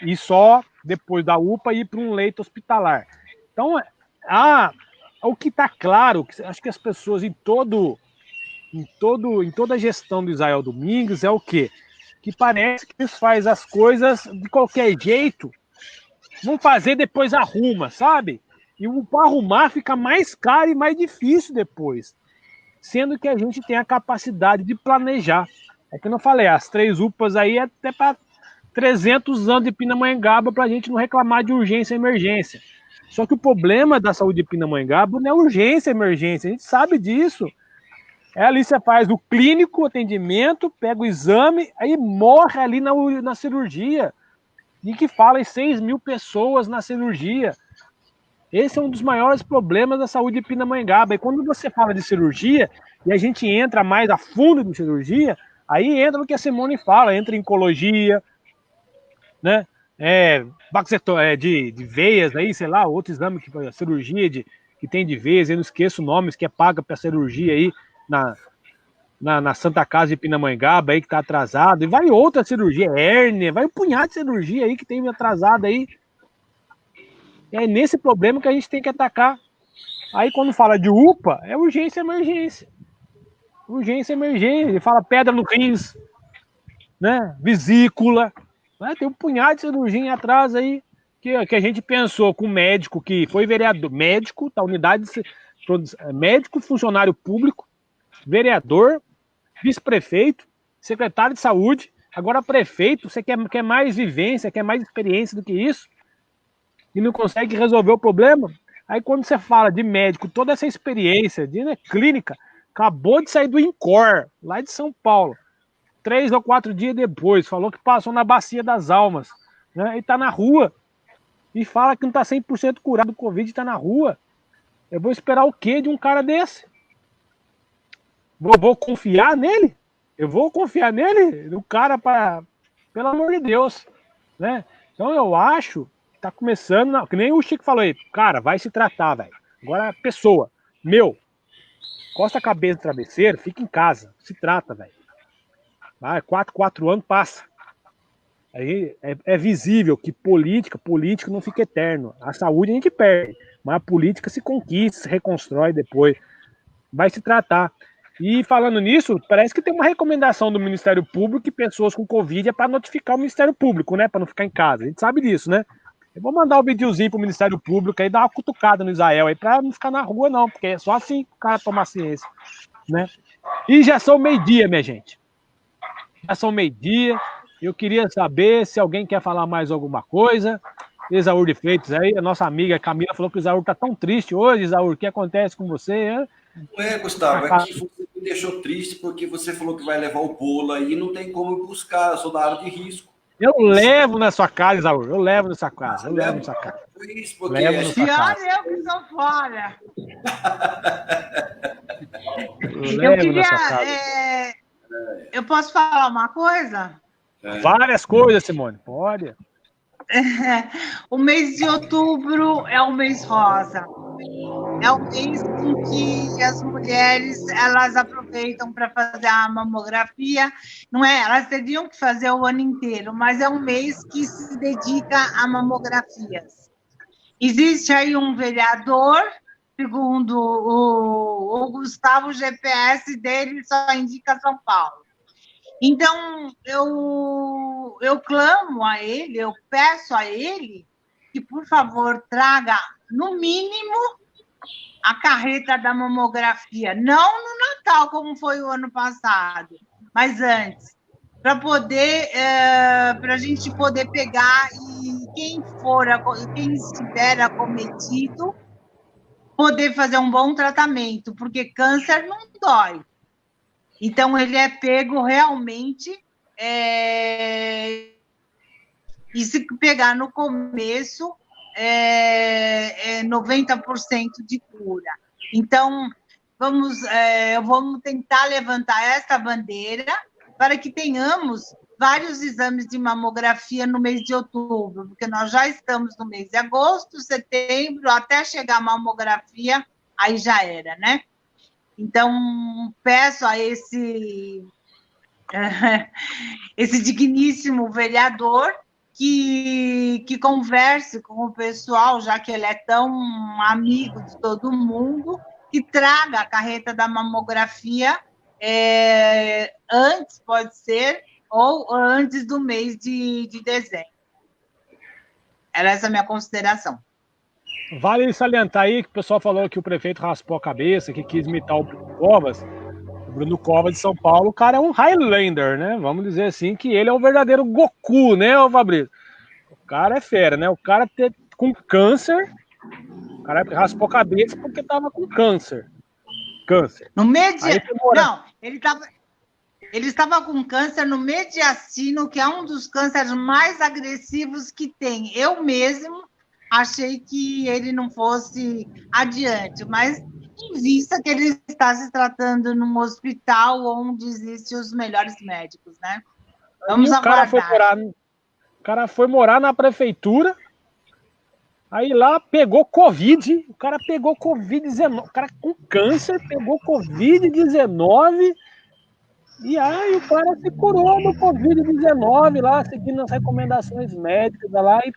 e só depois da UPA ir para um leito hospitalar. Então, o que está claro, acho que as pessoas em toda a gestão do Israel Domingues é o quê? Que parece que eles fazem as coisas de qualquer jeito, vão fazer, depois arruma, sabe? E para arrumar fica mais caro e mais difícil depois. Sendo que a gente tem a capacidade de planejar. É que eu não falei, as 3 UPAs aí é até para 300 anos de Pindamonhangaba para a gente não reclamar de urgência e emergência. Só que o problema da saúde de Pindamonhangaba não é urgência e emergência, a gente sabe disso. Ali você faz o clínico, atendimento, pega o exame, aí morre ali na cirurgia. E que fala em 6 mil pessoas na cirurgia. Esse é um dos maiores problemas da saúde de Pindamonhangaba. E quando você fala de cirurgia, e a gente entra mais a fundo de cirurgia, aí entra no que a Simone fala, entra em oncologia, né? De veias, aí, sei lá, outro exame, que cirurgia que tem de veias, eu não esqueço nomes, que é paga para cirurgia aí na Santa Casa de Pindamonhangaba, aí que tá atrasado, e vai outra cirurgia, hérnia, vai um punhado de cirurgia aí que tem atrasado aí. É nesse problema que a gente tem que atacar. Aí quando fala de UPA, é urgência e emergência. Urgência e emergência. Ele fala pedra no rins, né? Vesícula. Tem um punhado de cirurgia atrás aí que a gente pensou com o médico que foi vereador, médico da unidade, médico, funcionário público, vereador, vice-prefeito, secretário de saúde, agora prefeito. Você quer mais vivência, quer mais experiência do que isso? E não consegue resolver o problema? Aí quando você fala de médico, toda essa experiência de clínica, acabou de sair do INCOR, lá de São Paulo, 3 ou 4 dias depois, falou que passou na Bacia das Almas, né? E tá na rua, e fala que não tá 100% curado do Covid e tá na rua. Eu vou esperar o quê de um cara desse? Vou confiar nele? Eu vou confiar nele? O cara, pelo amor de Deus, né? Então eu acho tá começando, que nem o Chico falou aí, cara, vai se tratar, velho. Agora, pessoa, costa a cabeça no travesseiro, fica em casa, se trata, velho. Vai, 4 anos passa. Aí é visível que política não fica eterno. A saúde a gente perde, mas a política se conquista, se reconstrói depois. Vai se tratar. E falando nisso, parece que tem uma recomendação do Ministério Público que pessoas com Covid é para notificar o Ministério Público, né? Para não ficar em casa. A gente sabe disso, né? Eu vou mandar um videozinho pro Ministério Público aí, dar uma cutucada no Israel aí, pra não ficar na rua, não, porque é só assim que o cara tomar ciência, né? E já são 12:00, minha gente. Já são 12:00. Eu queria saber se alguém quer falar mais alguma coisa. Isaúr de Freitas aí, a nossa amiga Camila falou que o Isaúr tá tão triste hoje, Isaúr. O que acontece com você? Não Gustavo, é que você me deixou triste porque você falou que vai levar o bolo aí e não tem como buscar, eu sou da área de risco. Eu levo na sua casa, Isaúr. Eu levo na sua casa. Levo na sua casa. Pior eu que sou fora. Eu queria... eu posso falar uma coisa? Várias coisas, Simone. Pode. O mês de outubro é o mês rosa. É o mês em que as mulheres elas aproveitam para fazer a mamografia. Não é? Elas teriam que fazer o ano inteiro, mas é um mês que se dedica a mamografias. Existe aí um vereador, segundo o Gustavo, o GPS dele só indica São Paulo. Então, eu clamo a ele, eu peço a ele que, por favor, traga, no mínimo, a carreta da mamografia. Não no Natal, como foi o ano passado, mas antes. Para a gente poder pegar e quem estiver acometido, poder fazer um bom tratamento, porque câncer não dói. Então, ele é pego realmente e se pegar no começo, 90% de cura. Então, vamos tentar levantar essa bandeira para que tenhamos vários exames de mamografia no mês de outubro, porque nós já estamos no mês de agosto, setembro, até chegar a mamografia, aí já era, né? Então, peço a esse digníssimo vereador que converse com o pessoal, já que ele é tão amigo de todo mundo, que traga a carreta da mamografia antes, pode ser, ou antes do mês de dezembro. Era essa a minha consideração. Vale salientar aí que o pessoal falou que o prefeito raspou a cabeça, que quis imitar o Bruno Covas. O Bruno Covas de São Paulo, o cara é um Highlander, né? Vamos dizer assim, que ele é o verdadeiro Goku, né, Fabrício? O cara é fera, né? O cara com câncer, o cara raspou a cabeça porque tava com câncer. No Não, ele estava com câncer no mediastino, que é um dos cânceres mais agressivos que tem. Eu mesmo achei que ele não fosse adiante, mas em vista que ele está se tratando num hospital onde existem os melhores médicos, né? Vamos aguardar. O cara foi morar na prefeitura, aí lá pegou Covid, o cara pegou Covid-19, o cara com câncer pegou Covid-19, e aí o cara se curou do Covid-19 lá, seguindo as recomendações médicas lá, e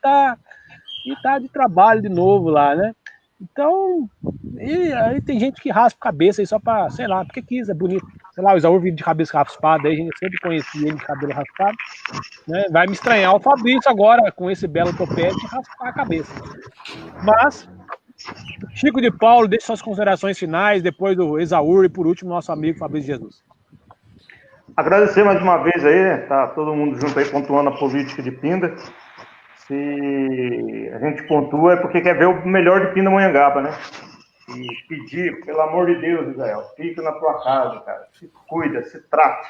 tá de trabalho de novo lá, né? Então, e aí tem gente que raspa a cabeça aí só pra, sei lá, porque quis, é bonito. Sei lá, o Isaú vive de cabeça raspada, aí a gente sempre conhecia ele de cabelo raspado, né? Vai me estranhar o Fabrício agora, com esse belo topete, raspar a cabeça. Mas, Chico de Paulo, deixe suas considerações finais, depois do Esaú e por último, nosso amigo Fabrício Jesus. Agradecer mais uma vez aí, né? Tá todo mundo junto aí pontuando a política de Pinda. Se a gente pontua é porque quer ver o melhor de Pindamonhangaba, né? E pedir, pelo amor de Deus, Israel, fica na tua casa, cara. Se cuida, se trate.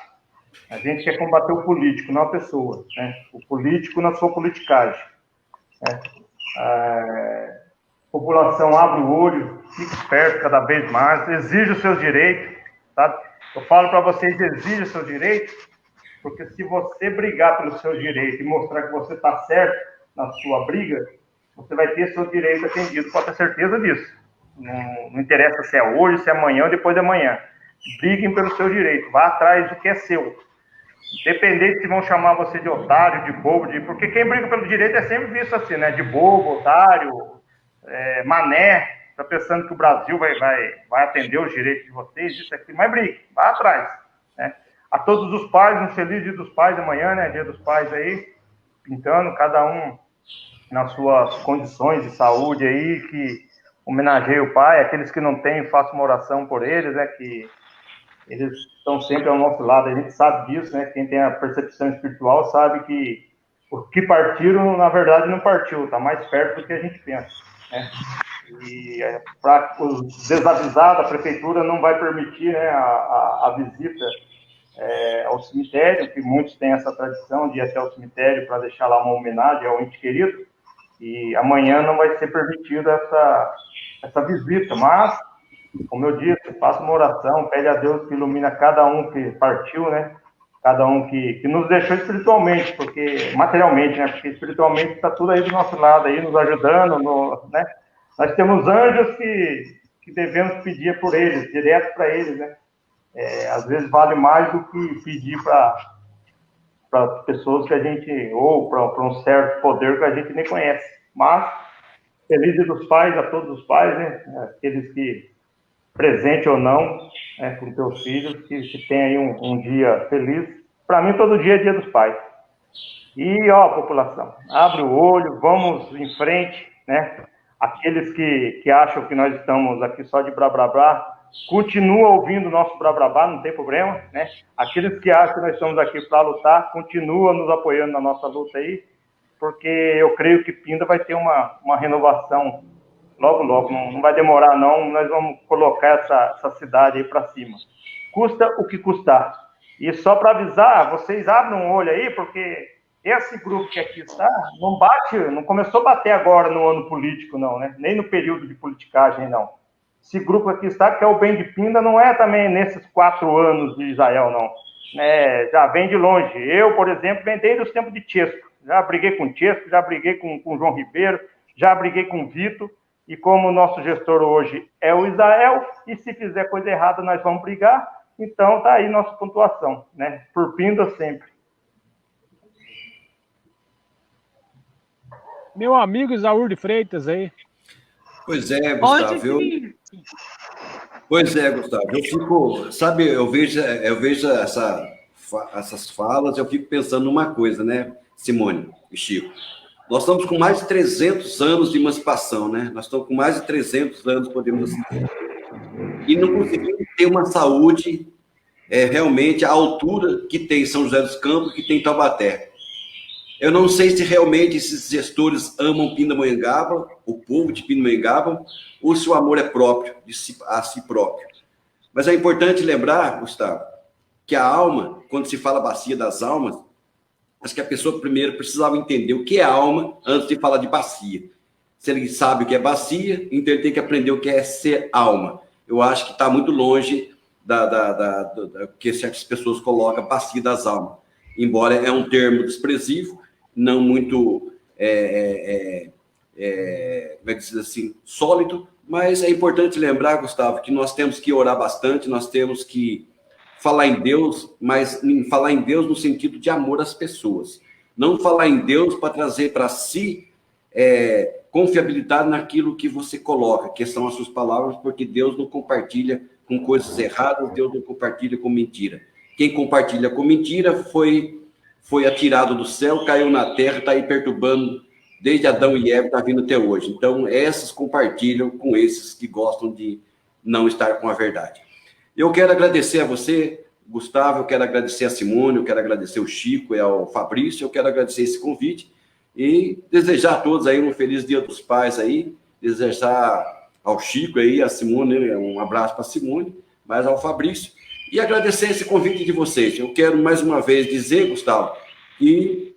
A gente quer combater o político, não a pessoa, né? O político na sua politicagem. Né? População, abre o olho, fique esperto cada vez mais, exija os seus direitos, sabe? Eu falo para vocês, exija os seus direitos, porque se você brigar pelos seus direitos e mostrar que você está certo na sua briga, você vai ter seu direito atendido, pode ter certeza disso. Não interessa se é hoje, se é amanhã ou depois de amanhã. Briguem pelo seu direito, vá atrás do que é seu. Independente se vão chamar você de otário, de bobo, porque quem briga pelo direito é sempre visto assim, né? De bobo, otário, mané. Está pensando que o Brasil vai atender os direitos de vocês, isso aqui, mas brigue, vá atrás. Né? A todos os pais, um feliz Dia dos Pais amanhã, né? Dia dos Pais aí, pintando, cada um nas suas condições de saúde aí, que homenageie o pai. Aqueles que não têm, faça uma oração por eles, né? Que eles estão sempre ao nosso lado, a gente sabe disso, né? Quem tem a percepção espiritual sabe que o que partiram, na verdade, não partiu, está mais perto do que a gente pensa, né? E para os desavisados, a prefeitura não vai permitir, né, a visita ao cemitério, que muitos têm essa tradição de ir até o cemitério para deixar lá uma homenagem ao ente querido, e amanhã não vai ser permitida essa visita, mas, como eu disse, faça uma oração, pede a Deus que ilumina cada um que partiu, né, cada um que nos deixou espiritualmente, porque materialmente, né, porque espiritualmente está tudo aí do nosso lado, aí, nos ajudando, né. Nós temos anjos que devemos pedir por eles, direto para eles, né? Às vezes vale mais do que pedir para pessoas que a gente, ou para um certo poder que a gente nem conhece. Mas, feliz Dia dos Pais a todos os pais, né? Aqueles que, presente ou não, né, com teus filhos, que tem aí um dia feliz. Para mim, todo dia é Dia dos Pais. E, ó, população, abre o olho, vamos em frente, né? Aqueles que acham que nós estamos aqui só de blá, blá, blá, continua ouvindo o nosso blá, blá, blá, não tem problema, né? Aqueles que acham que nós estamos aqui para lutar, continua nos apoiando na nossa luta aí, porque eu creio que Pinda vai ter uma renovação logo, logo, não vai demorar não, nós vamos colocar essa cidade aí para cima. Custa o que custar. E só para avisar, vocês abrem um olho aí, porque esse grupo que aqui está, não começou a bater agora no ano político, não, né? Nem no período de politicagem, não. Esse grupo aqui está, que é o Bem de Pinda, não é também nesses 4 anos de Israel, não. Já vem de longe. Eu, por exemplo, vem desde os tempos de Chesco. Já briguei com Chesco, já briguei com o João Ribeiro, já briguei com o Vitor, e como o nosso gestor hoje é o Israel, e se fizer coisa errada nós vamos brigar, então tá aí nossa pontuação, né? Por Pinda sempre. Meu amigo Isaúr de Freitas aí. Pois é, Gustavo. Pois é, Gustavo. Eu fico, sabe, eu vejo essas falas, eu fico pensando numa coisa, né, Simone e Chico? Nós estamos com mais de 300 anos de emancipação, né? Nós estamos com mais de 300 anos, podemos assim dizer. E não conseguimos ter uma saúde realmente à altura que tem São José dos Campos, que tem Taubaté. Eu não sei se realmente esses gestores amam Pindamonhangaba, o povo de Pindamonhangaba, ou se o amor é próprio, a si próprio. Mas é importante lembrar, Gustavo, que a alma, quando se fala bacia das almas, acho que a pessoa primeiro precisava entender o que é alma antes de falar de bacia. Se ele sabe o que é bacia, então ele tem que aprender o que é ser alma. Eu acho que está muito longe da que certas pessoas colocam bacia das almas. Embora é um termo desprezível, não muito, como é que diz assim, sólido, mas é importante lembrar, Gustavo, que nós temos que orar bastante, nós temos que falar em Deus, mas falar em Deus no sentido de amor às pessoas. Não falar em Deus para trazer para si confiabilidade naquilo que você coloca, que são as suas palavras, porque Deus não compartilha com coisas erradas, Deus não compartilha com mentira. Quem compartilha com mentira foi atirado do céu, caiu na terra, está aí perturbando, desde Adão e Eva, está vindo até hoje. Então, essas compartilham com esses que gostam de não estar com a verdade. Eu quero agradecer a você, Gustavo, eu quero agradecer a Simone, eu quero agradecer o Chico e ao Fabrício, eu quero agradecer esse convite e desejar a todos aí um feliz Dia dos Pais aí, desejar ao Chico aí, a Simone, um abraço para a Simone, mas ao Fabrício, e agradecer esse convite de vocês. Eu quero mais uma vez dizer, Gustavo, que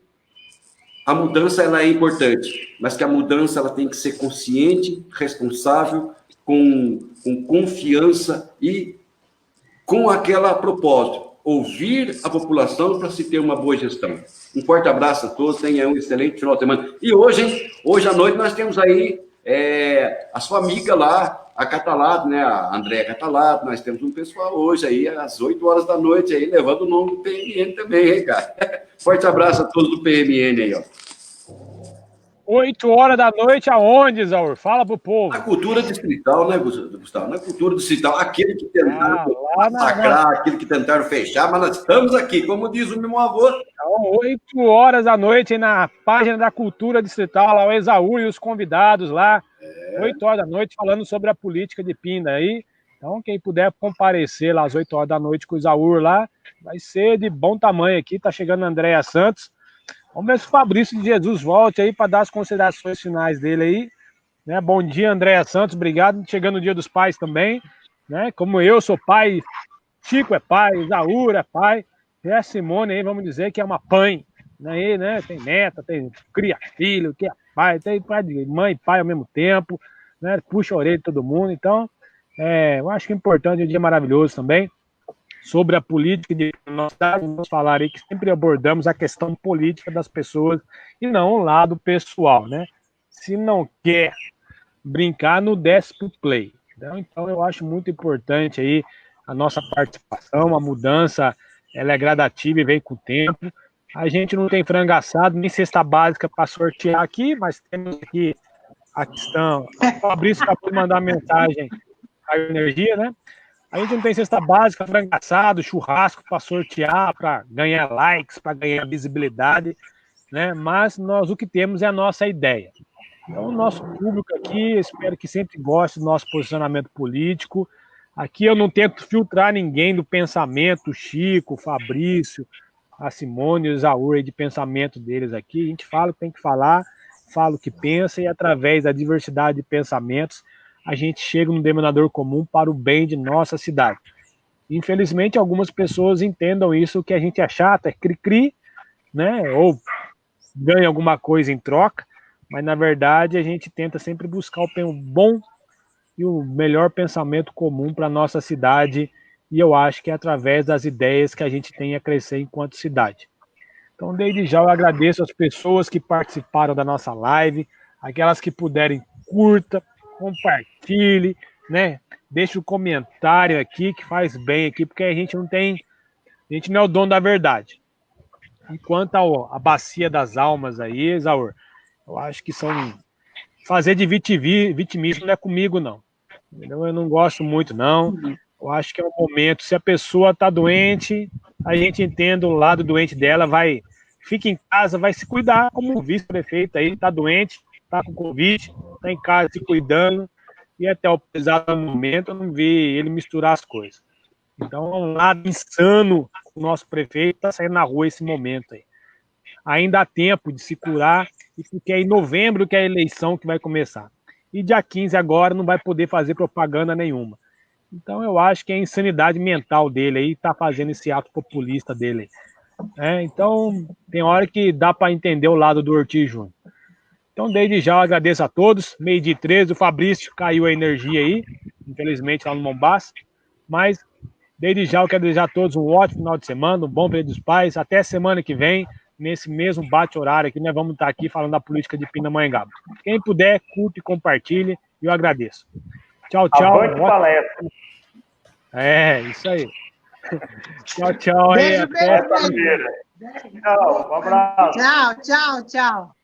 a mudança ela é importante, mas que a mudança ela tem que ser consciente, responsável, com confiança e com aquela propósito, ouvir a população para se ter uma boa gestão. Um forte abraço a todos, tenham um excelente final de semana. E hoje à noite nós temos aí a sua amiga lá, a Catalato, né, a Andréa Catalato, nós temos um pessoal hoje aí, às 8 horas da noite, aí, levando o nome do PMN também, hein, cara? Forte abraço a todos do PMN aí, ó. 8 horas da noite aonde, Isaúr? Fala pro povo. Na cultura distrital, né, Gustavo? Na cultura distrital, aquele que tentaram massacrar, aquele que tentaram fechar, mas nós estamos aqui, como diz o meu avô. Então, 8 horas da noite na página da Cultura Distrital, lá o Isaúr e os convidados lá. 8 horas da noite falando sobre a política de Pinda aí. Então, quem puder comparecer lá às 8 horas da noite com o Isaúr lá, vai ser de bom tamanho aqui. Tá chegando a Andréa Santos. Vamos ver se o Fabrício de Jesus volte aí para dar as considerações finais dele aí. Né? Bom dia, Andréa Santos, obrigado. Chegando o Dia dos Pais também. Né? Como eu sou pai, Chico é pai, Isaúr é pai. E a Simone aí, vamos dizer que é uma pai. Né? Tem neta, cria filho, que é pai, tem pai de mãe e pai ao mesmo tempo. Né? Puxa a orelha de todo mundo. Então, eu acho que é importante, um dia maravilhoso também. Sobre a política de nós vamos falar aí que sempre abordamos a questão política das pessoas e não o lado pessoal, né? Se não quer brincar, não desce pro play. Então eu acho muito importante aí a nossa participação, a mudança, ela é gradativa e vem com o tempo. A gente não tem frango assado, nem cesta básica para sortear aqui, mas temos aqui a questão. O Fabrício acabou de mandar mensagem à energia, né? A gente não tem cesta básica, frango assado, churrasco para sortear, para ganhar likes, para ganhar visibilidade, né? Mas nós o que temos é a nossa ideia. Então, o nosso público aqui, espero que sempre goste do nosso posicionamento político. Aqui eu não tento filtrar ninguém do pensamento, o Chico, o Fabrício, a Simone e o Isaúr, de pensamento deles aqui. A gente fala o que tem que falar, fala o que pensa, e através da diversidade de pensamentos, a gente chega num denominador comum para o bem de nossa cidade. Infelizmente, algumas pessoas entendam isso, que a gente é chato, é cri-cri, né? Ou ganha alguma coisa em troca, mas na verdade a gente tenta sempre buscar o bom e o melhor pensamento comum para a nossa cidade, e eu acho que é através das ideias que a gente tem a crescer enquanto cidade. Então, desde já, eu agradeço as pessoas que participaram da nossa live, aquelas que puderem, curta, compartilhe, né? Deixa o comentário aqui, que faz bem aqui, porque a gente não é o dono da verdade. Enquanto a bacia das almas aí, Esaur, eu acho que fazer de vitimismo não é comigo, não. Entendeu? Eu não gosto muito, não. Eu acho que é um momento, se a pessoa está doente, a gente entende o lado doente dela, fica em casa, vai se cuidar, como o vice-prefeito aí, está doente, está com Covid, está em casa se cuidando, e até o exato momento eu não vi ele misturar as coisas. Então, é um lado insano o nosso prefeito está saindo na rua esse momento aí. Ainda há tempo de se curar, e porque é em novembro que é a eleição que vai começar. E dia 15 agora não vai poder fazer propaganda nenhuma. Então eu acho que é a insanidade mental dele aí, tá fazendo esse ato populista dele. Então tem hora que dá para entender o lado do Ortiz Júnior. Então desde já eu agradeço a todos. 12h13, o Fabrício caiu a energia aí, infelizmente lá no Mombasa. Mas desde já eu quero desejar a todos um ótimo final de semana, um bom Dia dos Pais. Até semana que vem, nesse mesmo bate-horário aqui, nós vamos estar aqui falando da política de Pindamonhangaba. Quem puder, curte e compartilhe, e eu agradeço. Tchau, tchau. Avante palestra. Isso aí. Tchau, tchau. Beijo, Até. beijo. Tchau, um abraço. Tchau.